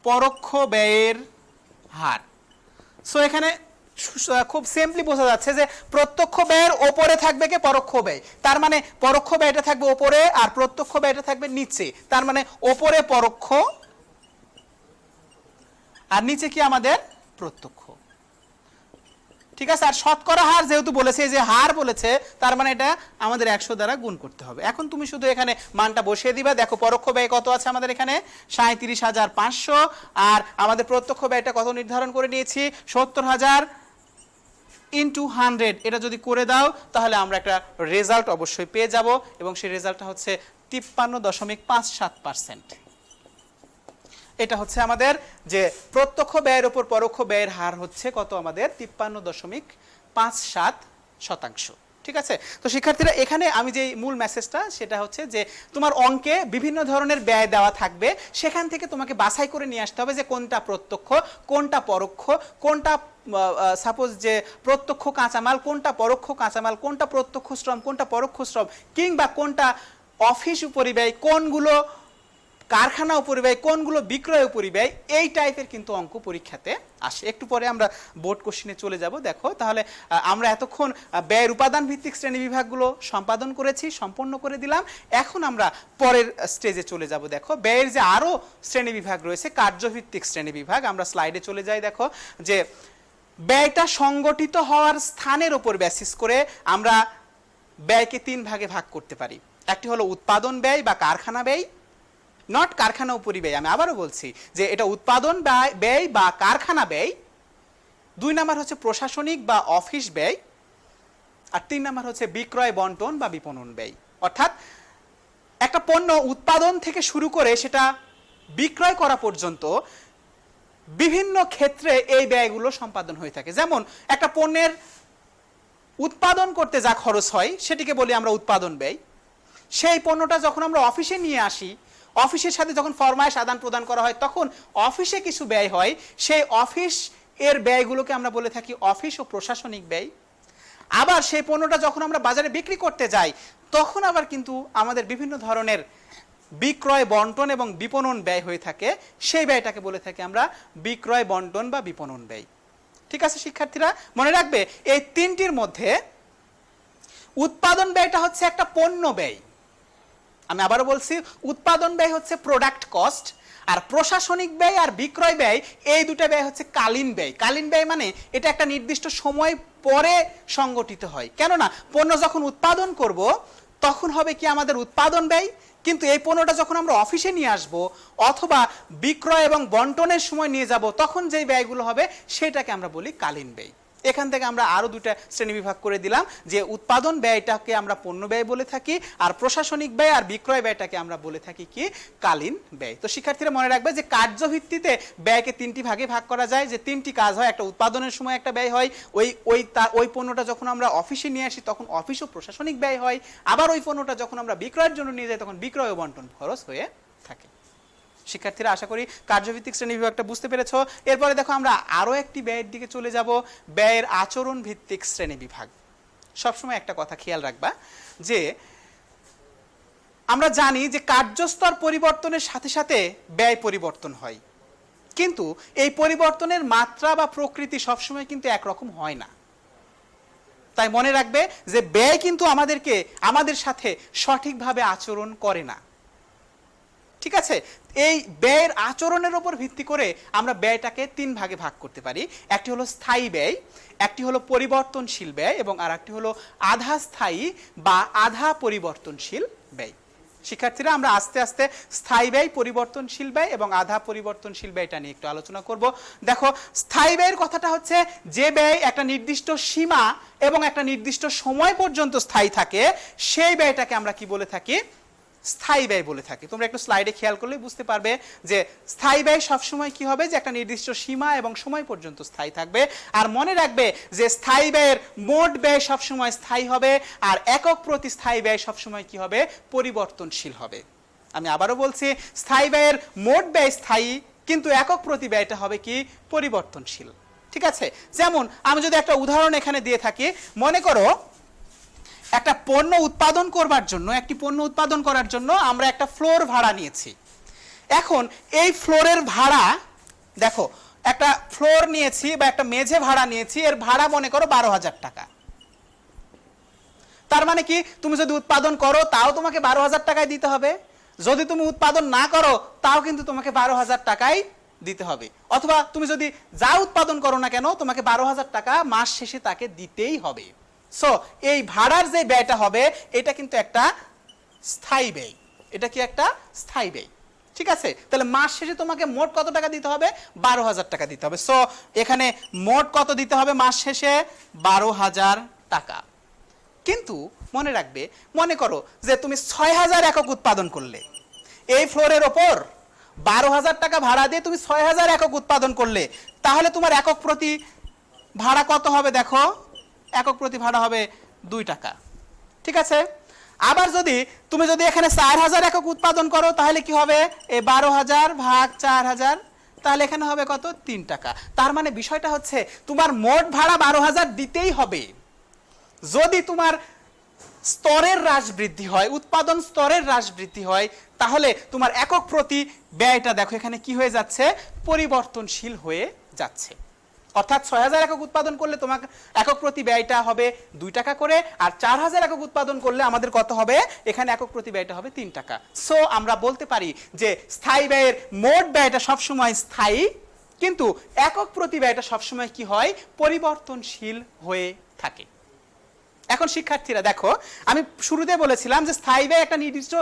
পরোক্ষ ব্যয়ের হার। সো এখানে খুব সিম্পলি বোঝা যাচ্ছে যে প্রত্যক্ষ ব্যয়ের ওপরে থাকবে কি পরোক্ষ ব্যয়, তার মানে পরোক্ষ ব্যয়টা থাকবে ওপরে আর প্রত্যক্ষ ব্যয়টা থাকবে নিচে। তার মানে ওপরে পরোক্ষ আর নিচে কি আমাদের প্রত্যক্ষ। ঠিক আছে, আর শতকরা হার যেহেতু বলেছে, যে হার বলেছে, তার মানে এটা আমাদের 100 দ্বারা গুণ করতে হবে। এখন তুমি শুধু এখানে মানটা বসিয়ে দিবা। দেখো পরোক্ষ ব্যয় কত আছে আমাদের এখানে, 37500, আর আমাদের প্রত্যক্ষ ব্যয়টা কত নির্ধারণ করে নিয়েছি, 70000 ইন্টু 100। এটা যদি করে দাও তাহলে আমরা একটা রেজাল্ট অবশ্যই পেয়ে যাব, এবং সেই রেজাল্টটা হচ্ছে 53.57%। এটা হচ্ছে আমাদের যে প্রত্যক্ষ ব্যয়ের উপর পরোক্ষ ব্যয়ের হার হচ্ছে কত আমাদের, 53.57%। ঠিক আছে, তো শিক্ষার্থীরা এখানে আমি যে মূল মেসেজটা সেটা হচ্ছে যে তোমার অঙ্কে বিভিন্ন ধরনের ব্যয় দেওয়া থাকবে, সেখান থেকে তোমাকে বাছাই করে নিয়ে আসতে হবে যে কোনটা প্রত্যক্ষ, কোনটা পরোক্ষ, কোনটা সাপোজ যে প্রত্যক্ষ কাঁচামাল, কোনটা পরোক্ষ কাঁচামাল, কোনটা প্রত্যক্ষ শ্রম, কোনটা পরোক্ষ শ্রম, কিংবা কোনটা অফিস উপরিব্যয়, কোনগুলো কারখানা উপরিব্যয়, কোনগুলো বিক্রয় উপরিব্যয়। এই টাইপের কিন্তু অঙ্ক পরীক্ষাতে আসে। একটু পরে আমরা বোর্ড কোশ্চেনে চলে যাব। দেখো তাহলে আমরা এতক্ষণ ব্যয়ের উপাদান ভিত্তিক শ্রেণী বিভাগগুলো সম্পাদন করেছি, সম্পন্ন করে দিলাম। এখন আমরা পরের স্টেজে চলে যাব। দেখো ব্যয়ের যে আরো শ্রেণী বিভাগ রয়েছে, কার্যভিত্তিক শ্রেণী বিভাগ। আমরা স্লাইডে চলে যাই। দেখো যে ব্যয়টা সংগঠিত হওয়ার স্থানের উপর বেসিস করে আমরা ব্যয়কে 3 ভাগে ভাগ করতে পারি। একটি হলো উৎপাদন ব্যয় বা কারখানা ব্যয়, নট কারখানা উপরিব্যয়। আমি আবারও বলছি যে এটা উৎপাদন ব্যয় বা কারখানা ব্যয়। 2 নাম্বার হচ্ছে প্রশাসনিক বা অফিস ব্যয়, আর 3 নাম্বার হচ্ছে বিক্রয় বন্টন বা বিপণন ব্যয়। অর্থাৎ একটা পণ্য উৎপাদন থেকে শুরু করে সেটা বিক্রয় করা পর্যন্ত বিভিন্ন ক্ষেত্রে এই ব্যয়গুলো সম্পাদন হয়ে থাকে। যেমন একটা পণ্যের উৎপাদন করতে যা খরচ হয় সেটিকে বলি আমরা উৎপাদন ব্যয়। সেই পণ্যটা যখন আমরা অফিসে নিয়ে আসি, অফিসের সাথে যখন ফরমায়েশ আদান প্রদান করা হয়, তখন অফিসে কিছু ব্যয় হয়। সেই অফিস এর ব্যয়গুলোকে আমরা বলে থাকি অফিস ও প্রশাসনিক ব্যয়। আবার সেই পণ্যটা যখন আমরা বাজারে বিক্রি করতে যাই, তখন আবার কিন্তু আমাদের বিভিন্ন ধরনের বিক্রয় বন্টন এবং বিপণন ব্যয় হয়ে থাকে। সেই ব্যয়টাকে বলে থাকি আমরা বিক্রয় বন্টন বা বিপণন ব্যয়। ঠিক আছে শিক্ষার্থীরা, মনে রাখবে এই 3টির মধ্যে উৎপাদন ব্যয়টা হচ্ছে একটা পণ্য ব্যয়। আমি আবারও বলছি, উৎপাদন ব্যয় হচ্ছে প্রোডাক্ট কস্ট, আর প্রশাসনিক ব্যয় আর বিক্রয় ব্যয় এই দুটো ব্যয় হচ্ছে কালীন ব্যয়। কালীন ব্যয় মানে এটা একটা নির্দিষ্ট সময় পরে সংগঠিত হয়। কেননা পণ্য যখন উৎপাদন করব তখন হবে কি আমাদের উৎপাদন ব্যয়, কিন্তু এই পণ্যটা যখন আমরা অফিসে নিয়ে আসব অথবা বিক্রয় এবং বন্টনের সময় নিয়ে যাব তখন যেই ব্যয়গুলো হবে সেটাকে আমরা বলি কালীন ব্যয়। এখান থেকে আমরা আরো দুটো শ্রেণী বিভাগ করে দিলাম, যে উৎপাদন ব্যয়টাকে আমরা পণ্য ব্যয় বলে থাকি, আর প্রশাসনিক ব্যয় আর বিক্রয় ব্যয়টাকে আমরা বলে থাকি কি কালীন ব্যয়। তো শিক্ষার্থীরা মনে রাখবে যে কার্যভিত্তিতে ব্যয়কে তিনটি ভাগে ভাগ করা যায়, যে তিনটি কাজ হয়। একটা উৎপাদনের সময় একটা ব্যয় হয়, ওই পণ্যটা যখন আমরা অফিসে নিয়ে আসি তখন অফিস ও প্রশাসনিক ব্যয় হয়, আবার ওই পণ্যটা যখন আমরা বিক্রয়ের জন্য নিয়ে যাই তখন বিক্রয় ও বন্টন খরচ হয়ে থাকে। শিক্ষার্থীরা আশা করি কার্যভিত্তিক শ্রেণী বিভাগটা বুঝতে পেরেছো। এরপরে দেখো আমরা আরো একটি ব্যয়ের দিকে চলে যাব, ব্যয়ের আচরণ ভিত্তিক শ্রেণী বিভাগ। সবসময় একটা কথা খেয়াল রাখবা যে আমরা জানি যে কার্যস্তর পরিবর্তনের সাথে সাথে ব্যয় পরিবর্তন হয়, কিন্তু এই পরিবর্তনের মাত্রা বা প্রকৃতি সবসময় কিন্তু একরকম হয় না। তাই মনে রাখবে যে ব্যয় কিন্তু আমাদের সাথে সঠিকভাবে আচরণ করে না। ঠিক আছে, এই ব্যয়ের আচরণের উপর ভিত্তি করে আমরা ব্যয়টাকে তিন ভাগে ভাগ করতে পারি। একটি হলো স্থায়ী ব্যয়, একটি হলো পরিবর্তনশীল ব্যয়, এবং আর একটি হলো আধা স্থায়ী বা আধা পরিবর্তনশীল ব্যয়। শিক্ষার্থীরা আমরা আস্তে আস্তে স্থায়ী ব্যয়, পরিবর্তনশীল ব্যয় এবং আধা পরিবর্তনশীল ব্যয়টা নিয়ে একটু আলোচনা করব। দেখো, স্থায়ী ব্যয়ের কথাটা হচ্ছে যে ব্যয় একটা নির্দিষ্ট সীমা এবং একটা নির্দিষ্ট সময় পর্যন্ত স্থায়ী থাকে, সেই ব্যয়টাকে আমরা কি বলে থাকি? স্থায়ী ব্যয় বলে থাকি। তোমরা একটু স্লাইডে খেয়াল করলে বুঝতে পারবে যে স্থায়ী ব্যয় সবসময় কি হবে, যে একটা নির্দিষ্ট সীমা এবং সময় পর্যন্ত স্থায়ী থাকবে। আর মনে রাখবে যে স্থায়ী ব্যয়ের মোট ব্যয় সবসময় স্থায়ী হবে, আর একক প্রতি স্থায়ী ব্যয় সবসময় কি হবে? পরিবর্তনশীল হবে। আমি আবারও বলছি, স্থায়ী ব্যয়ের মোট ব্যয় স্থায়ী, কিন্তু একক প্রতি ব্যয়টা হবে কি? পরিবর্তনশীল। ঠিক আছে, যেমন আমি যদি একটা উদাহরণ এখানে দিয়ে থাকি, মনে করো একটা পণ্য উৎপাদন করবার জন্য, একটি পণ্য উৎপাদন করার জন্য আমরা একটা ফ্লোর ভাড়া নিয়েছি। এখন এই ফ্লোরের ভাড়া, দেখো একটা ফ্লোর নিয়েছি বা একটা মেঝে ভাড়া নিয়েছি, এর ভাড়া মনে করো 12,000 টাকা। তার মানে কি, তুমি যদি উৎপাদন করো তাও তোমাকে 12,000 টাকায় দিতে হবে, যদি তুমি উৎপাদন না করো তাও কিন্তু তোমাকে 12,000 টাকাই দিতে হবে, অথবা তুমি যদি যা উৎপাদন করো না কেন তোমাকে 12,000 টাকা মাস শেষে তাকে দিতেই হবে। সো এই ভাড়ার যে ব্যয়টা হবে এটা কিন্তু একটা স্থায়ী ব্যয়। এটা কি একটা স্থায়ী ব্যয়। ঠিক আছে, তাহলে মাস শেষে তোমাকে মোট কত টাকা দিতে হবে? 12,000 টাকা দিতে হবে। সো এখানে মোট কত দিতে হবে মাস শেষে? 12,000 টাকা। কিন্তু মনে রাখবে, মনে করো যে তুমি 6,000 একক উৎপাদন করলে, এই ফ্লোরের ওপর 12,000 টাকা ভাড়া দিয়ে তুমি 6,000 একক উৎপাদন করলে, তাহলে তোমার একক প্রতি ভাড়া কত হবে? দেখো, একক প্রতি ভাড়া হবে 2 টাকা। ঠিক আছে, আবার তুমি যদি এখানে 4,000 একক উৎপাদন করো তাহলে কি হবে? এই 12,000 ভাগ 4,000, তাহলে এখানে হবে কত? 3 টাকা। তার মানে বিষয়টা হচ্ছে তোমার মোট ভাড়া 12,000 দিতেই হবে। যদি তোমার স্তরের হ্রাস বৃদ্ধি হয়, উৎপাদন স্তরের হ্রাস বৃদ্ধি হয়, তাহলে তোমার একক প্রতি ব্যয়টা দেখো এখানে কি হয়ে যাচ্ছে? পরিবর্তনশীল হয়ে যাচ্ছে। অর্থাৎ 6,000 একক উৎপাদন করলে তোমার একক প্রতি ব্যয়টা হবে 2 টাকা করে, আর 4,000 একক উৎপাদন করলে আমাদের কত হবে? এখানে একক প্রতি ব্যয়টা হবে 3 টাকা। সো আমরা বলতে পারি যে স্থায়ী ব্যয়ের মোট ব্যয়টা সবসময় স্থায়ী, কিন্তু একক প্রতি ব্যয়টা সবসময় কি হয়? পরিবর্তনশীল হয়ে থাকে। এখন শিক্ষার্থীরা দেখো, আমি শুরুতে বলেছিলাম যে স্থায়ী ব্যয় একটা নির্দিষ্ট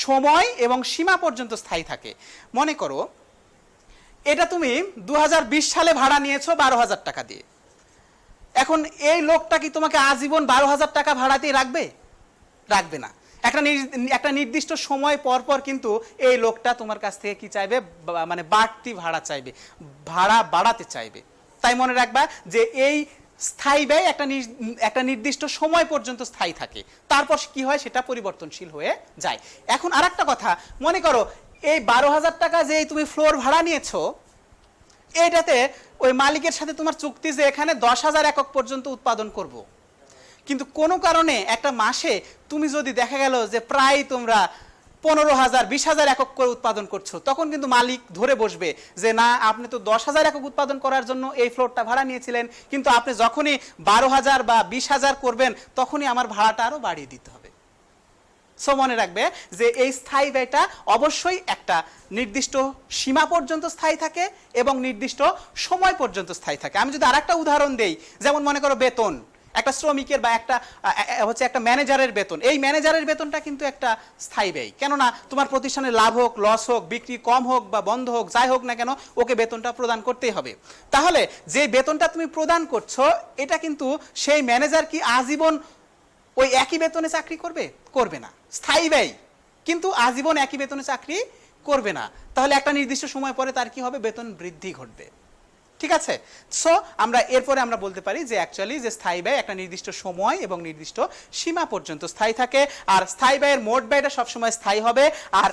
সময় এবং সীমা পর্যন্ত স্থায়ী থাকে। মনে করো এটা তুমি 2020 সালে ভাড়া নিয়েছো 12,000 টাকা দিয়ে। এখন এই লোকটা কি তোমাকে আজীবন 12,000 টাকা ভাড়াতেই রাখবে? রাখবে না। একটা নির্দিষ্ট সময় পর পর কিন্তু এই লোকটা তোমার কাছ থেকে কি চাইবে? মানে বাড়তি ভাড়া চাইবে, ভাড়া বাড়াতে চাইবে। তাই মনে রাখবা যে এই স্থায়ী ব্যয় একটা নির্দিষ্ট সময় পর্যন্ত স্থায়ী থাকে, তারপর কি হয়? সেটা পরিবর্তনশীল হয়ে যায়। এখন আরেকটা কথা, মনে করো এই 12,000 টাকা যে তুমি ফ্লোর ভাড়া নিয়েছো, এইটাতে ওই মালিকের সাথে তোমার চুক্তি যে এখানে 10,000 একক পর্যন্ত উৎপাদন করব। কিন্তু কোনো কারণে একটা মাসে তুমি যদি দেখা গেল যে প্রায় তোমরা 15,000 20,000 একক করে উৎপাদন করছো, তখন কিন্তু মালিক ধরে বসবে যে না, আপনি তো 10,000 একক উৎপাদন করার জন্য এই ফ্লোরটা ভাড়া নিয়েছিলেন, কিন্তু আপনি যখনই 12,000 বা 20,000 করবেন তখনই আমার ভাড়াটা আরো বাড়িয়ে দিতে হবে। সো মনে রাখবে যে এই স্থায়ী ব্যয়টা অবশ্যই একটা নির্দিষ্ট সীমা পর্যন্ত স্থায়ী থাকে এবং নির্দিষ্ট সময় পর্যন্ত স্থায়ী থাকে। আমি যদি আরেকটা উদাহরণ দেই, যেমন মনে করো বেতন, একটা শ্রমিকের বা একটা ম্যানেজারের বেতন, এই ম্যানেজারের বেতনটা কিন্তু একটা স্থায়ী ব্যয়। কেননা তোমার প্রতিষ্ঠানে লাভ হোক, লস হোক, বিক্রি কম হোক বা বন্ধ হোক, যাই হোক না কেন ওকে বেতনটা প্রদান করতেই হবে। তাহলে যে বেতনটা তুমি প্রদান করছো এটা কিন্তু সেই ম্যানেজার কি আজীবন ওই একই বেতনে চাকরি করবে? করবে না। স্থায়ী ব্যয়, কিন্তু আজীবন একই বেতনে চাকরি করবে না। তাহলে একটা নির্দিষ্ট সময় পরে তার কি হবে? বেতন বৃদ্ধি ঘটবে। ঠিক আছে? সো আমরা এরপরে আমরা বলতে পারি যে অ্যাকচুয়ালি যে স্থায়ী ব্যয় একটা নির্দিষ্ট সময় এবং নির্দিষ্ট সীমা পর্যন্ত স্থায়ী থাকে, আর স্থায়ী ব্যয়ের মোট ব্যয়টা সবসময় স্থায়ী হবে, আর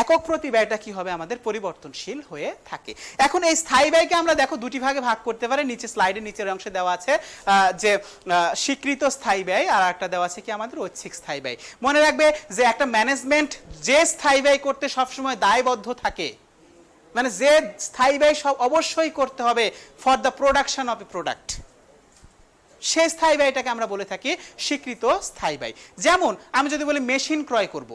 একক প্রতি ব্যয়টা কি হবে? আমাদের পরিবর্তনশীল হয়ে থাকে। এখন এই স্থায়ী ব্যয়কে আমরা দেখো দুটি ভাগে ভাগ করতে পারি। নিচে স্লাইডের নিচের অংশে দেওয়া আছে যে স্বীকৃত স্থায়ী ব্যয়, আর একটা দেওয়া আছে কি আমাদের ঐচ্ছিক স্থায়ী ব্যয়। মনে রাখবে যে একটা ম্যানেজমেন্ট যে স্থায়ী ব্যয় করতে সবসময় দায়বদ্ধ থাকে, মানে যে স্থায়ী ব্যয় সব অবশ্যই করতে হবে for the production of A product, সেই স্থায়ী ব্যয়টাকে আমরা বলে থাকি স্বীকৃত স্থায়ী ব্যয়। যেমন আমি যদি বলি মেশিন ক্রয় করব,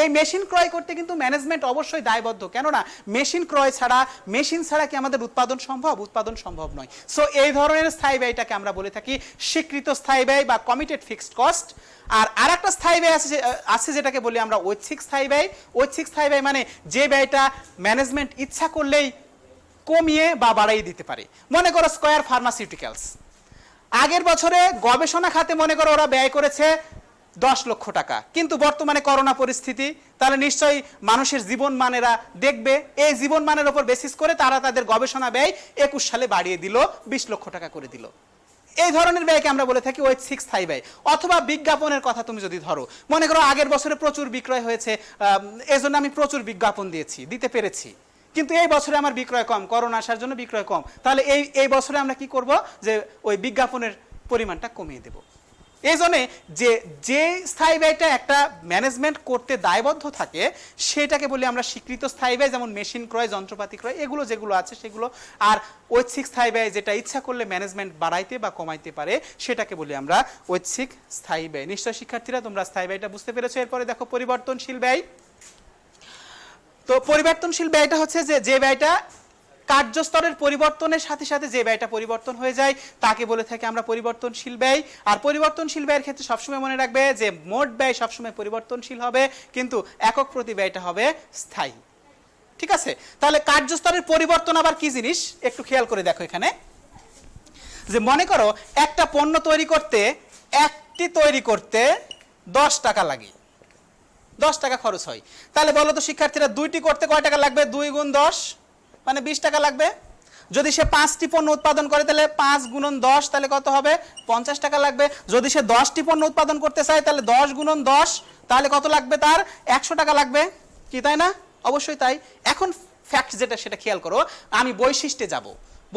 এই মেশিন ক্রয় করতে কিন্তু ম্যানেজমেন্ট অবশ্যই দায়বদ্ধ। কেননা মেশিন ক্রয় ছাড়া, মেশিন ছাড়া কি আমাদের উৎপাদন সম্ভব? উৎপাদন সম্ভব নয়। সো এই ধরনের স্থায়ী ব্যয়টাকে আমরা বলে থাকি স্বীকৃত স্থায়ী ব্যয় বা কমিটেড ফিক্সড কস্ট। আর আরেকটা স্থায়ী ব্যয় আছে যেটাকে বলি আমরা ঐচ্ছিক স্থায়ী ব্যয়। ঐচ্ছিক স্থায়ী ব্যয় মানে যে ব্যয়টা ম্যানেজমেন্ট ইচ্ছা করলেই কমিয়ে বা বাড়াই দিতে পারে। মনে করো স্কয়ার ফার্মাসিউটিক্যালস, আগের বছরে গবেষণা খাতে মনে করো ওরা ব্যয় করেছে 10 লক্ষ টাকা, কিন্তু বর্তমানে করোনা পরিস্থিতি, তাহলে নিশ্চয়ই মানুষের জীবন মানেরা দেখবে, এই জীবন মানের উপর বেসিস করে তারা তাদের গবেষণা ব্যয় 21 সালে বাড়িয়ে দিল, 20 লক্ষ টাকা করে দিল। এই ধরনের ব্যয়কে আমরা বলে থাকি ঐচ্ছিক স্থায়ী ব্যয়। অথবা বিজ্ঞাপনের কথা তুমি যদি ধরো, মনে করো আগের বছরে প্রচুর বিক্রয় হয়েছে, এজন্য আমি প্রচুর বিজ্ঞাপন দিতে পেরেছি, কিন্তু এই বছরে আমার বিক্রয় কম, করোনা আসার জন্য বিক্রয় কম। তাহলে এই বছরে আমরা কি করব? যে ওই বিজ্ঞাপনের পরিমাণটা কমিয়ে দেব। এই জন্যে যে স্থায়ী ব্যয়টা একটা ম্যানেজমেন্ট করতে দায়বদ্ধ থাকে সেটাকে বলি আমরা স্বীকৃত স্থায়ী ব্যয়, যেমন মেশিন ক্রয়, যন্ত্রপাতি ক্রয়, এগুলো যেগুলো আছে সেগুলো। আর ঐচ্ছিক স্থায়ী ব্যয় যেটা ইচ্ছা করলে ম্যানেজমেন্ট বাড়াইতে বা কমাইতে পারে সেটাকে বলি আমরা ঐচ্ছিক স্থায়ী ব্যয়। নিশ্চয় শিক্ষার্থীরা তোমরা স্থায়ী ব্যয়টা বুঝতে পেরেছো। এরপরে দেখো পরিবর্তনশীল ব্যয়। তো পরিবর্তনশীল ব্যয়টা হচ্ছে যে ব্যয়টা কার্যস্তরের পরিবর্তনের সাথে সাথে যে ব্যয়টা পরিবর্তন হয়ে যায় তাকে বলে থাকি আমরা পরিবর্তনশীল ব্যয়। আর পরিবর্তনশীল ব্যয়ের ক্ষেত্রে সবসময় মনে রাখবে যে মোট ব্যয় সবসময় পরিবর্তনশীল হবে, কিন্তু একক প্রতি ব্যয়টা হবে স্থায়ী। ঠিক আছে? তাহলে কার্যস্তরের পরিবর্তন আবার কি জিনিস একটু খেয়াল করে দেখো এখানে। যে মনে করো একটা পণ্য তৈরি করতে, একটি তৈরি করতে 10 টাকা লাগে, 10 টাকা খরচ হয়। তাহলে বলো তো শিক্ষার্থীরা, দুইটি করতে কয় টাকা লাগবে? 2 গুণ 10 মানে 20 টাকা লাগবে। যদি সে 5টি পণ্য উৎপাদন করে তাহলে 5 গুণন 10 তাহলে কত হবে? 50 টাকা লাগবে। যদি সে 10টি পণ্য উৎপাদন করতে চায় তাহলে 10 গুণন 10 তাহলে কত লাগবে? তার 100 টাকা লাগবে। কি তাই না? অবশ্যই তাই। এখন ফ্যাক্ট যেটা সেটা খেয়াল করো। আমি বৈশিষ্ট্যে যাব।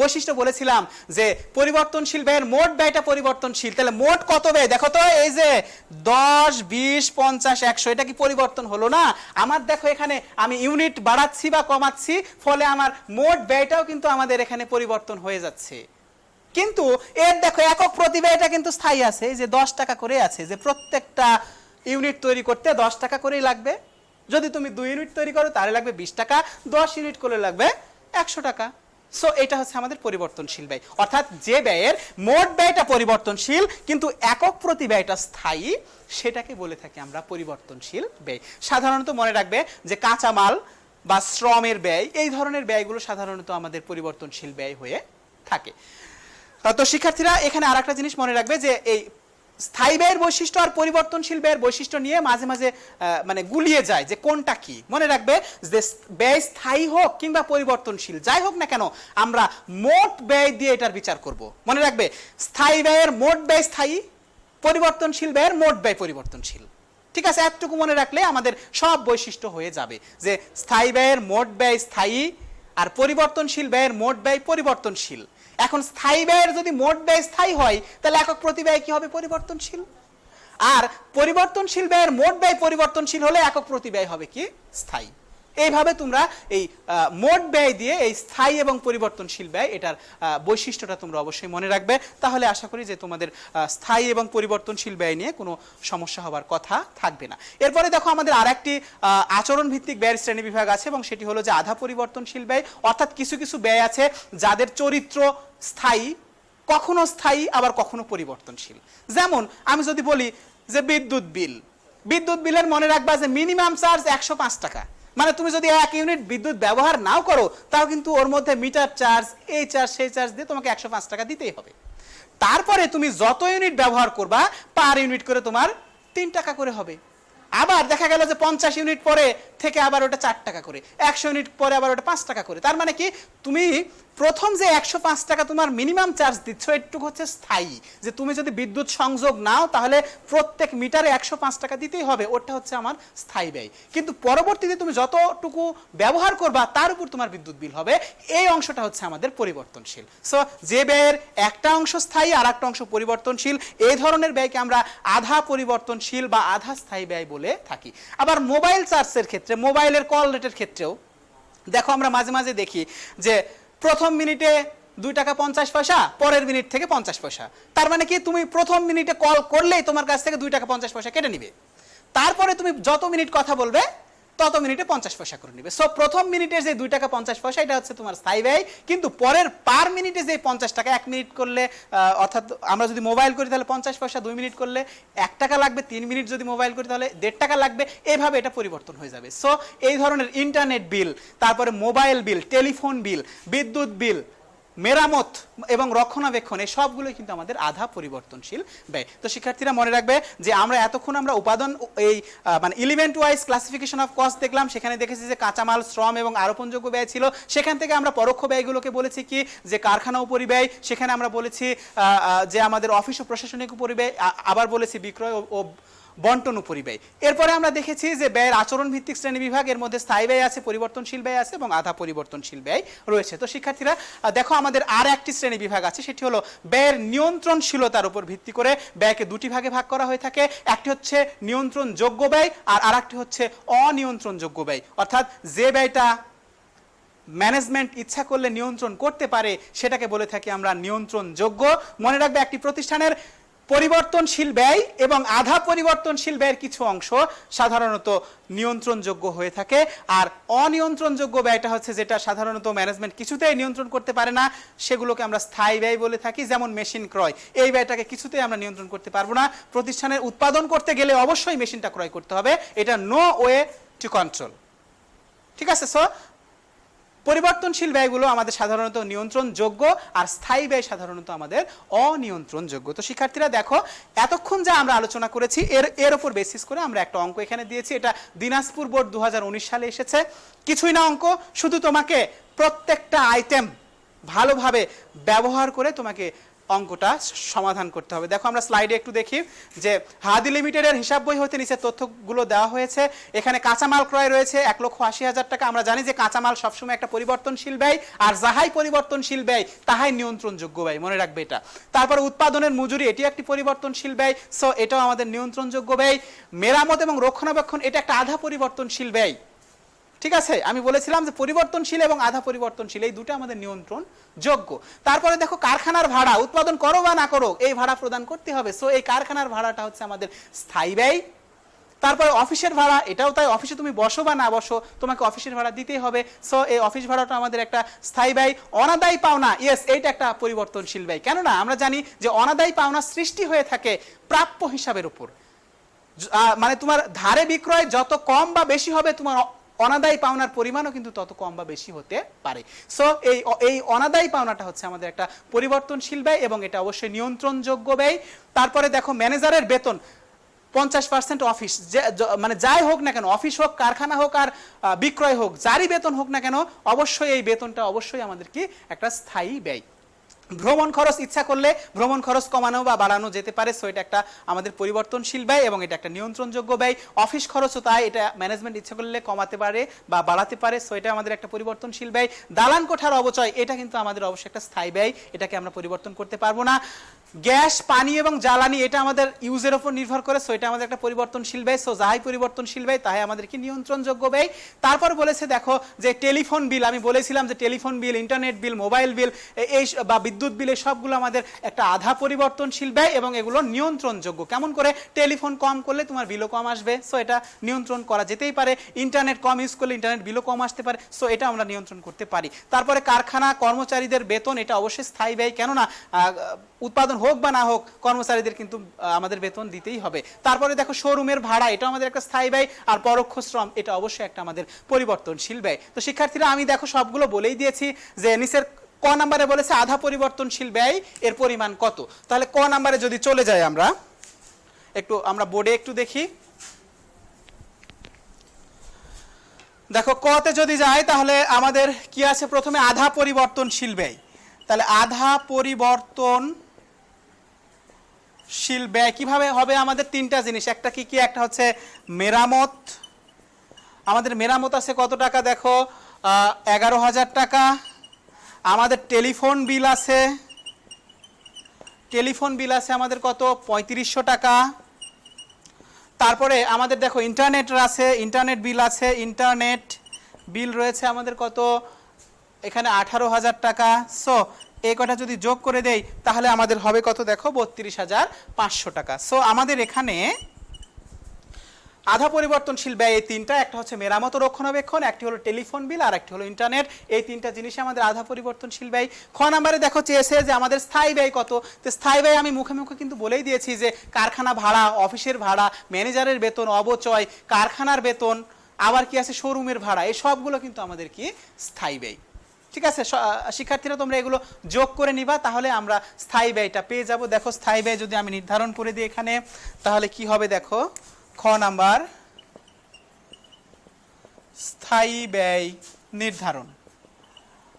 বৈশিষ্ট্য বলেছিলাম যে পরিবর্তনশীল ব্যয়ের মোট ব্যয়টা পরিবর্তনশীল। তাহলে মোট কত ব্যয় দেখো তো, এই যে 10, 20, 50, 100, এটা কি পরিবর্তন হলো না? আমার দেখো এখানে আমি ইউনিট বাড়াচ্ছি বা কমাচ্ছি, ফলে আমার মোট ব্যয়টাও কিন্তু আমাদের এখানে পরিবর্তন হয়ে যাচ্ছে। কিন্তু এর দেখো একক প্রতি ব্যয়টা কিন্তু স্থায়ী আছে, এই যে 10 টাকা করে আছে, যে প্রত্যেকটা ইউনিট তৈরি করতে 10 টাকা করেই লাগবে। যদি তুমি 2 ইউনিট তৈরি করো তাহলে লাগবে 20 টাকা, 10 ইউনিট করলে লাগবে 100 টাকা। সো এটা হচ্ছে আমাদের পরিবর্তনশীল ব্যয়। অর্থাৎ যে ব্যয়ের মোট ব্যয়টা পরিবর্তনশীল কিন্তু একক প্রতি ব্যয়টা স্থায়ী, সেটাকে বলে থাকি আমরা পরিবর্তনশীল ব্যয়। সাধারণত মনে রাখবে যে কাঁচামাল বা শ্রমের ব্যয়, এই ধরনের ব্যয়গুলো সাধারণত আমাদের পরিবর্তনশীল ব্যয় হয়ে থাকে। তো শিক্ষার্থীরা এখানে আরেকটা জিনিস মনে রাখবে যে এই স্থায়ী ব্যয়ের বৈশিষ্ট্য আর পরিবর্তনশীল ব্যয়ের বৈশিষ্ট্য নিয়ে মাঝে মাঝে মানে গুলিয়ে যায় যে কোনটা কি। মনে রাখবে যে ব্যয় স্থায়ী হোক কিংবা পরিবর্তনশীল যাই হোক না কেন, আমরা মোট ব্যয় দিয়ে এটার বিচার করব। মনে রাখবে স্থায়ী ব্যয়ের মোট ব্যয় স্থায়ী, পরিবর্তনশীল ব্যয়ের মোট ব্যয় পরিবর্তনশীল। ঠিক আছে? এতটুকু মনে রাখলে আমাদের সব বৈশিষ্ট্য হয়ে যাবে যে স্থায়ী ব্যয়ের মোট ব্যয় স্থায়ী আর পরিবর্তনশীল ব্যয়ের মোট ব্যয় পরিবর্তনশীল। এখন স্থায়ী ব্যয়ের যদি মোট ব্যয় স্থায়ী হয় তাহলে একক প্রতি ব্যয় কি হবে? পরিবর্তনশীল। আর পরিবর্তনশীল ব্যয়ের মোট ব্যয় পরিবর্তনশীল হলে একক প্রতি ব্যয় হবে কি? স্থায়ী। এইভাবে তোমরা এই মোট ব্যয় দিয়ে এই স্থায়ী এবং পরিবর্তনশীল ব্যয় এটার বৈশিষ্ট্যটা তোমরা অবশ্যই মনে রাখবে, তাহলে আশা করি যে তোমাদের স্থায়ী এবং পরিবর্তনশীল ব্যয় নিয়ে কোনো সমস্যা হওয়ার কথা থাকবে না। এরপরে দেখো আমাদের আরেকটি আচরণ ভিত্তিক ব্যয়ের শ্রেণী বিভাগ আছে, এবং সেটি হলো যে আধা পরিবর্তনশীল ব্যয়, অর্থাৎ কিছু কিছু ব্যয় আছে যাদের চরিত্র স্থায়ী, কখনো স্থায়ী আবার কখনো পরিবর্তনশীল। যেমন আমি যদি বলি যে বিদ্যুৎ বিলের মনে রাখবা যে মিনিমাম চার্জ 105 টাকা, মানে তুমি যদি 1 ইউনিট বিদ্যুৎ ব্যবহার নাও করো তাও কিন্তু ওর মধ্যে মিটার চার্জ, এই চার্জ সেই চার্জ দিয়ে তোমাকে 105 টাকা দিতেই হবে। তারপরে তুমি যত ইউনিট ব্যবহার করবা পার ইউনিট করে তোমার 3 টাকা করে হবে। আবার দেখা গেল যে 50 ইউনিট পরে থেকে আবার ওটা 4 টাকা করে, 100 ইউনিট পরে আবার ওটা 5 টাকা করে। তার মানে কি তুমি প্রথম যে 105 টাকা তোমার মিনিমাম চার্জ দিচ্ছ এটুকু হচ্ছে স্থায়ী, যে তুমি যদি বিদ্যুৎ সংযোগ নাও তাহলে প্রত্যেক মিটারে 105 টাকা দিতেই হবে, ওটা হচ্ছে আমার স্থায়ী ব্যয়। কিন্তু পরবর্তীতে তুমি যতটুকু ব্যবহার করবা তার উপর তোমার বিদ্যুৎ বিল হবে, এই অংশটা হচ্ছে আমাদের পরিবর্তনশীল। সো যে ব্যয়ের একটা অংশ স্থায়ী আর একটা অংশ পরিবর্তনশীল, এই ধরনের ব্যয়কে আমরা আধা পরিবর্তনশীল বা আধা স্থায়ী ব্যয় বলে থাকি। আবার মোবাইল চার্জের ক্ষেত্রে, মোবাইলের কল রেটের ক্ষেত্রেও দেখো আমরা মাঝে মাঝে দেখি যে প্রথম মিনিটে 2 টাকা 50 পয়সা, পরের মিনিট থেকে 50 পয়সা। তার মানে কি তুমি প্রথম মিনিটে কল করলেই তোমার কাছ থেকে 2 টাকা 50 পয়সা কেটে নিবে, তারপরে তুমি যত মিনিট কথা বলবে তত মিনিটে 50 পয়সা করে নিবে। সো প্রথম মিনিটের যে 2 টাকা 50 পয়সা এটা হচ্ছে তোমার স্থায়ী ব্যয়, কিন্তু পরের পার মিনিটে যে 50 টাকা, 1 মিনিট করলে অর্থাৎ আমরা যদি মোবাইল করি তাহলে 50 পয়সা, 2 মিনিট করলে 1 টাকা লাগবে, 3 মিনিট যদি মোবাইল করি তাহলে 1.5 টাকা লাগবে, এইভাবে এটা পরিবর্তন হয়ে যাবে। সো এই ধরনের ইন্টারনেট বিল, তারপরে মোবাইল বিল, টেলিফোন বিল, বিদ্যুৎ বিল, মেরামত এবং রক্ষণাবেক্ষণ, এই সবগুলোই কিন্তু আমাদের আধা পরিবর্তনশীল ব্যয়। তো শিক্ষার্থীরা মনে রাখবে যে আমরা এতক্ষণ আমরা উপাদান এই মানে element wise classification of cost দেখলাম, সেখানে দেখেছি যে কাঁচামাল, শ্রম এবং আরোপণযোগ্য ব্যয় ছিল। সেখান থেকে আমরা পরোক্ষ ব্যয়গুলোকে বলেছি কি যে কারখানা উপরিব্যয়, সেখানে আমরা বলেছি যে আমাদের অফিস ও প্রশাসনিক উপরিব্যয়, আবার বলেছি বিক্রয় ও বন্টন উপরিব্যয়। এরপরে আমরা দেখেছি যে ব্যয়ের আচরণ ভিত্তিক শ্রেণী বিভাগ, এর মধ্যে স্থায়ী ব্যয় আছে, পরিবর্তনশীল ব্যয় আছে এবং আধা পরিবর্তনশীল ব্যয় রয়েছে। তো শিক্ষার্থীরা দেখো আমাদের আর একটি শ্রেণী বিভাগ আছে, সেটি হলো ব্যয়ের নিয়ন্ত্রণশীলতার উপর ভিত্তি করে ব্যয়কে দুটি ভাগে ভাগ করা হয়ে থাকে। একটি হচ্ছে নিয়ন্ত্রণযোগ্য ব্যয় আর আরেকটি হচ্ছে অনিয়ন্ত্রণযোগ্য ব্যয়, অর্থাৎ যে ব্যয়টা ম্যানেজমেন্ট ইচ্ছা করলে নিয়ন্ত্রণ করতে পারে সেটাকে বলে থাকি আমরা নিয়ন্ত্রণযোগ্য। মনে রাখবে একটি প্রতিষ্ঠানের পরিবর্তনশীল ব্যয় এবং আধা পরিবর্তনশীল ব্যয়ের কিছু অংশ সাধারণত নিয়ন্ত্রণযোগ্য হয়ে থাকে, আর অনিয়ন্ত্রণযোগ্য ব্যয়টা হচ্ছে যেটা সাধারণত ম্যানেজমেন্ট কিছুতেই নিয়ন্ত্রণ করতে পারে না, সেগুলোকে আমরা স্থায়ী ব্যয় বলে থাকি। যেমন মেশিন ক্রয়, এই ব্যয়টাকে কিছুতেই আমরা নিয়ন্ত্রণ করতে পারবো না। প্রতিষ্ঠানের উৎপাদন করতে গেলে অবশ্যই মেশিনটা ক্রয় করতে হবে, এটা নো ওয়ে টু কন্ট্রোল, ঠিক আছে। সো পরিবর্তনশীল ব্যয়গুলো আমাদের সাধারণত নিয়ন্ত্রণযোগ্য আর স্থায়ী ব্যয় সাধারণত আমাদের অনিয়ন্ত্রণযোগ্য। তো শিক্ষার্থীরা দেখো এতক্ষণ যা আমরা আলোচনা করেছি এর উপর বেসিস করে আমরা একটা অঙ্ক এখানে দিয়েছি। এটা দিনাজপুর বোর্ড 2019 সালে এসেছে। কিছুই না অঙ্ক, শুধু তোমাকে প্রত্যেকটা আইটেম ভালোভাবে ব্যবহার করে তোমাকে অঙ্কটা সমাধান করতে হবে। দেখো আমরা স্লাইডে একটু দেখি যে হাদি লিমিটেডের হিসাব বই হতে নিচে তথ্যগুলো দেওয়া হয়েছে। এখানে কাঁচামাল ক্রয় রয়েছে 1,80,000 টাকা। আমরা জানি যে কাঁচামাল সবসময় একটা পরিবর্তনশীল ব্যয়, আর যাহাই পরিবর্তনশীল ব্যয় তাহাই নিয়ন্ত্রণযোগ্য ব্যয়, মনে রাখবে এটা। তারপরে উৎপাদনের মজুরি, এটি একটি পরিবর্তনশীল ব্যয়, সো এটাও আমাদের নিয়ন্ত্রণযোগ্য ব্যয়। মেরামত এবং রক্ষণাবেক্ষণ, এটা একটা আধা পরিবর্তনশীল ব্যয়, ঠিক আছে। আমি বলেছিলাম যে পরিবর্তনশীল এবং আধা পরিবর্তনশীল এই দুটো আমাদের নিয়ন্ত্রণ যোগ্য। তারপরে দেখো কারখানার ভাড়া, উৎপাদন করো বা না করো এই ভাড়া প্রদান করতে হবে, সো এই কারখানার ভাড়াটা হচ্ছে আমাদের স্থায়ী ব্যয়। তারপরে অফিসের ভাড়া, এটাও তাই, অফিসে তুমি বসো বা না বসো তোমাকে অফিসের ভাড়া দিতেই হবে, সো এই অফিস ভাড়াটা আমাদের একটা স্থায়ী ব্যয়। অনাদায়ী পাওনা, ইয়েস, এইটা একটা পরিবর্তনশীল ব্যয়। কেননা আমরা জানি যে অনাদায়ী পাওনা সৃষ্টি হয়ে থাকে প্রাপ্য হিসাবের উপর, মানে তোমার ধারে বিক্রয় যত কম বা বেশি হবে তোমার অনাদায়ী পাওনার পরিমাণও কিন্তু তত কম বা বেশি হতে পারে। সো এই অনাদায়ী পাওনাটা হচ্ছে আমাদের একটা পরিবর্তনশীল ব্যয় এবং এটা অবশ্যই নিয়ন্ত্রণযোগ্য ব্যয়। তারপরে দেখো ম্যানেজারের বেতন 50% অফিস, মানে যাই হোক না কেন, অফিস হোক, কারখানা হোক আর বিক্রয় হোক, যারই বেতন হোক না কেন, অবশ্যই এই বেতনটা অবশ্যই আমাদের কি একটা স্থায়ী ব্যয়। ভ্রমণ খরচ, ইচ্ছা করলে ভ্রমণ খরচ কমানো বা বাড়ানো যেতে পারে, সো এটা একটা আমাদের পরিবর্তনশীল ব্যয় এবং এটা একটা নিয়ন্ত্রণযোগ্য ব্যয়। অফিস খরচও তাই, এটা ম্যানেজমেন্ট ইচ্ছা করলে কমাতে পারে বা বাড়াতে পারে, সো এটা আমাদের একটা পরিবর্তনশীল ব্যয়। দালান কোঠার অবচয়, এটা কিন্তু আমাদের অবশ্যই একটা স্থায়ী ব্যয়, এটাকে আমরা পরিবর্তন করতে পারবো না। গ্যাস, পানি এবং জ্বালানি এটা আমাদের ইউজের উপর নির্ভর করে, সো এটা আমাদের একটা পরিবর্তনশীল ব্যয়। সো যাহাই পরিবর্তনশীল ব্যয় তাই আমাদের কি নিয়ন্ত্রণযোগ্য ব্যয়। তারপর বলেছে দেখো যে টেলিফোন বিল, আমি বলেছিলাম যে telephone bill, internet bill, mobile bill এই বা বিদ্যুৎ বিল, এই সবগুলো আমাদের একটা আধা পরিবর্তনশীল ব্যয় এবং এগুলো নিয়ন্ত্রণযোগ্য। কেমন করে? টেলিফোন কম করলে তোমার বিলও কম আসবে, সো এটা নিয়ন্ত্রণ করা যেতেই পারে। ইন্টারনেট কম ইউজ করলে ইন্টারনেট বিলও কম আসতে পারে, সো এটা আমরা নিয়ন্ত্রণ করতে পারি। তারপরে কারখানা কর্মচারীদের বেতন, এটা অবশ্যই স্থায়ী ব্যয়, কেননা উৎপাদন হোক বা না হোক কর্মচারীদের কিন্তু আমাদের বেতন দিতেই হবে। তারপরে দেখো শোরুমের ভাড়া, এটা আমাদের একটা স্থায়ী ব্যয়। আর পরোক্ষ শ্রম, এটা অবশ্যই একটা আমাদের পরিবর্তনশীল ব্যয়। তো শিক্ষার্থীরা আমি দেখো সবগুলো বলেই দিয়েছি যে নিচের ক নাম্বারে বলেছে আধা পরিবর্তনশীল ব্যয় এর পরিমাণ কত। তাহলে ক নাম্বারে যদি চলে যাই আমরা বোর্ডে একটু দেখি। দেখো কতে যদি যায় তাহলে আমাদের কি আছে? প্রথমে আধা পরিবর্তনশীল ব্যয়। তাহলে আধা পরিবর্তনশীল ব্যয় কিভাবে হবে? আমাদের তিনটা জিনিস, একটা কি কি? একটা হচ্ছে মেরামত। আমাদের মেরামত আছে কত টাকা? দেখো 11,000 টাকা। আমাদের টেলিফোন বিল আছে, আমাদের কত? 3500 টাকা। তারপরে আমাদের দেখো ইন্টারনেট বিল আছে, ইন্টারনেট বিল রয়েছে আমাদের কত? এখানে 18,000 টাকা। সো এই কটা যদি যোগ করে দেই তাহলে আমাদের হবে কত? দেখো 32,500 টাকা। সো আমাদের এখানে আধা পরিবর্তনশীল ব্যয় এই তিনটা, একটা হচ্ছে মেরামত ও রক্ষণাবেক্ষণ, একটি হলো টেলিফোন বিল, আর একটি হলো ইন্টারনেট। এই তিনটা জিনিস আমাদের আধা পরিবর্তনশীল ব্যয়। খ নাম্বারে দেখো চেয়েছে যে আমাদের স্থায়ী ব্যয় কত। তো স্থায়ী ব্যয় আমি মুখে মুখে কিন্তু বলেই দিয়েছি যে কারখানা ভাড়া, অফিসের ভাড়া, ম্যানেজারের বেতন, অবচয়, কারখানার বেতন, আবার কি আছে শোরুমের ভাড়া, এই সবগুলো কিন্তু আমাদের কি স্থায়ী ব্যয়। ঠিক আছে শিক্ষার্থীরা, তোমরা এগুলো যোগ করে নিবা, তাহলে আমরা স্থায়ী ব্যয়টা পেয়ে যাব। দেখো স্থায়ী ব্যয় যদি আমি নির্ধারণ করে দিই এখানে, তাহলে কি হবে? দেখো খ নাম্বার স্থায়ী ব্যয় নির্ধারণ।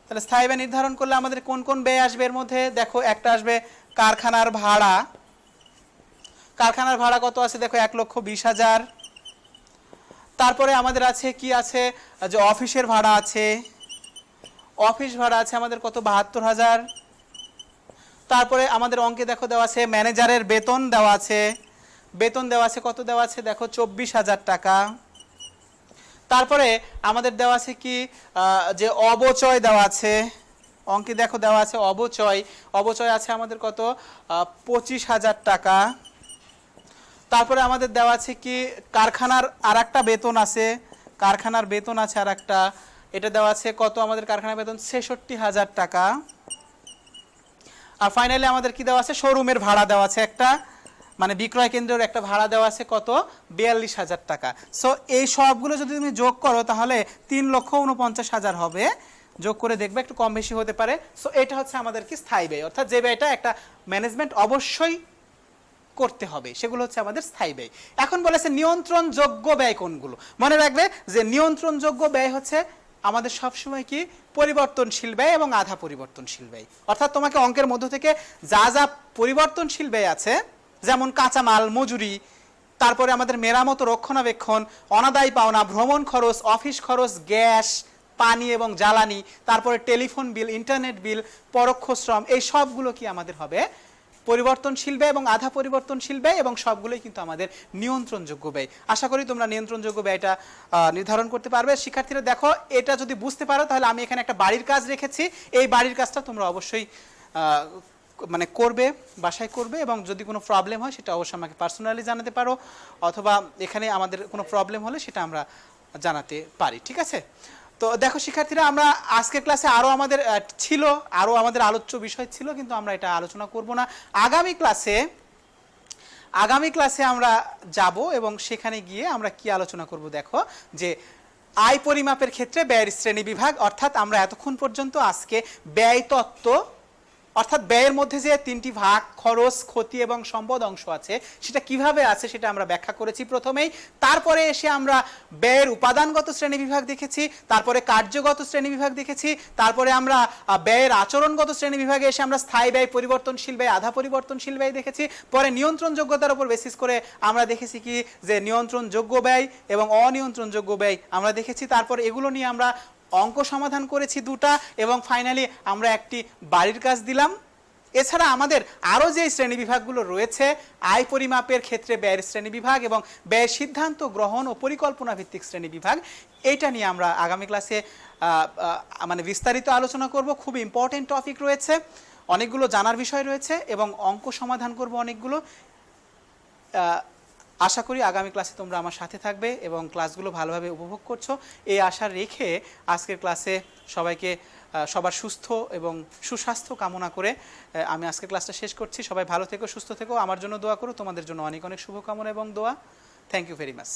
তাহলে স্থায়ী ব্যয় নির্ধারণ করলে আমাদের কোন কোন ব্যয় আসবে এর মধ্যে? দেখো একটা আসবে কারখানার ভাড়া। কারখানার ভাড়া কত আছে? দেখো 1,20,000। তারপরে আমাদের আছে কি আছে? যে অফিসের ভাড়া আছে, অফিস ভাড়া আছে আমাদের কত? 72,000। তারপরে আমাদের অঙ্কে দেখো দেওয়া আছে ম্যানেজারের বেতন দেওয়া আছে, কত দেওয়া আছে? দেখো 24,000 টাকা। তারপরে আমাদের দেওয়া আছে কি? যে অবচয় দেওয়া আছে, অঙ্কে দেখো দেওয়া আছে অবচয় আছে আমাদের কত? 25,000 টাকা। তারপরে আমাদের দেওয়া আছে কি? কারখানার আরেকটা বেতন আছে, আরেকটা, এটা দেওয়া আছে কত? আমাদের কারখানার বেতন 66,000 টাকা। আর ফাইনালি আমাদের কি দেওয়া আছে? শোরুমের ভাড়া দেওয়া আছে একটা, মানে বিক্রয় কেন্দ্রের একটা ভাড়া দেওয়া আছে কত? 42,000 টাকা। সো এই সবগুলো যদি তুমি যোগ করো তাহলে 3,49,000 হবে। যোগ করে দেখবে একটু কম বেশি হতে পারে। সো এটা হচ্ছে আমাদের কি স্থায়ী ব্যয়, অর্থাৎ যে ব্যয়টা একটা ম্যানেজমেন্ট অবশ্যই করতে হবে, সেগুলো হচ্ছে আমাদের স্থায়ী ব্যয়। এখন বলেছে নিয়ন্ত্রণযোগ্য ব্যয় কোনগুলো। মনে রাখবে যে নিয়ন্ত্রণযোগ্য ব্যয় হচ্ছে আমাদের সবসময় কি? পরিবর্তনশীল ব্যয় এবং আধা পরিবর্তনশীল ব্যয়। অর্থাৎ তোমাকে অঙ্কের মধ্য থেকে যা যা পরিবর্তনশীল ব্যয় আছে, যেমন কাঁচামাল, মজুরি, তারপরে আমাদের মেরামত ও রক্ষণাবেক্ষণ, অনাদায়ী পাওনা, ভ্রমণ খরচ, অফিস খরচ, গ্যাস, পানি এবং জ্বালানি, তারপরে টেলিফোন বিল, ইন্টারনেট বিল, পরোক্ষ শ্রম, এই সবগুলো কি আমাদের হবে পরিবর্তনশীল ব্যয় এবং আধা পরিবর্তনশীল ব্যয়, এবং সবগুলোই কিন্তু আমাদের নিয়ন্ত্রণযোগ্য ব্যয়। আশা করি তোমরা নিয়ন্ত্রণযোগ্য ব্যয়টা নির্ধারণ করতে পারবে। শিক্ষার্থীরা দেখো এটা যদি বুঝতে পারো তাহলে আমি এখানে একটা বাড়ির কাজ রেখেছি, এই বাড়ির কাজটা তোমরা অবশ্যই মানে করবে, বাসায় করবে, এবং যদি কোনো প্রবলেম হয় সেটা অবশ্যই আমাকে পার্সোনালি জানাতে পারো, অথবা এখানে আমাদের কোনো প্রবলেম হলে সেটা আমরা জানাতে পারি। ঠিক আছে? তো দেখো শিক্ষার্থীরা, আমরা আজকের ক্লাসে আরও আমাদের আলোচ্য বিষয় ছিল, কিন্তু আমরা এটা আলোচনা করব না। আগামী ক্লাসে আমরা যাব এবং সেখানে গিয়ে আমরা কি আলোচনা করব? দেখো যে আয় পরিমাপের ক্ষেত্রে ব্যয়ের শ্রেণী বিভাগ, অর্থাৎ আমরা এতক্ষণ পর্যন্ত আজকে ব্যয় তত্ত্ব, অর্থাৎ ব্যয়ের মধ্যে যে তিনটি ভাগ, খরচ, ক্ষতি এবং সম্পদ অংশ আছে, সেটা কিভাবে আছে সেটা আমরা ব্যাখ্যা করেছি প্রথমেই। তারপরে এসে আমরা ব্যয়ের উপাদানগত শ্রেণীবিভাগ দেখেছি, তারপরে কার্যগত শ্রেণীবিভাগ দেখেছি, তারপরে আমরা ব্যয়ের আচরণগত শ্রেণীবিভাগে এসে আমরা স্থায়ী ব্যয়, পরিবর্তনশীল ব্যয়, আধা পরিবর্তনশীল ব্যয় দেখেছি। পরে নিয়ন্ত্রণযোগ্যতার উপর বেসিস করে আমরা দেখেছি কি যে নিয়ন্ত্রণযোগ্য ব্যয় এবং অনিয়ন্ত্রণযোগ্য ব্যয় আমরা দেখেছি। তারপর এগুলো নিয়ে আমরা অঙ্ক সমাধান করেছি দুটা, এবং ফাইনালি আমরা একটি বাড়ির কাজ দিলাম। এছাড়া আমাদের আরও যে শ্রেণীবিভাগগুলো রয়েছে, আয় পরিমাপের ক্ষেত্রে ব্যয়ের শ্রেণীবিভাগ এবং ব্যয় সিদ্ধান্ত গ্রহণ ও পরিকল্পনা ভিত্তিক শ্রেণীবিভাগ, এইটা নিয়ে আমরা আগামী ক্লাসে মানে বিস্তারিত আলোচনা করব। খুব ইম্পর্টেন্ট টপিক রয়েছে, অনেকগুলো জানার বিষয় রয়েছে এবং অঙ্ক সমাধান করব অনেকগুলো। আশা করি আগামী ক্লাসে তোমরা আমার সাথে থাকবে এবং ক্লাসগুলো ভালোভাবে উপভোগ করছো, এই আশা রেখে আজকের ক্লাসে সবাইকে সবার সুস্থ এবং সুস্বাস্থ্য কামনা করে আমি আজকের ক্লাসটা শেষ করছি। সবাই ভালো থেকো, সুস্থ থেকো, আমার জন্য দোয়া করো, তোমাদের জন্য অনেক অনেক শুভকামনা এবং দোয়া। Thank you very much.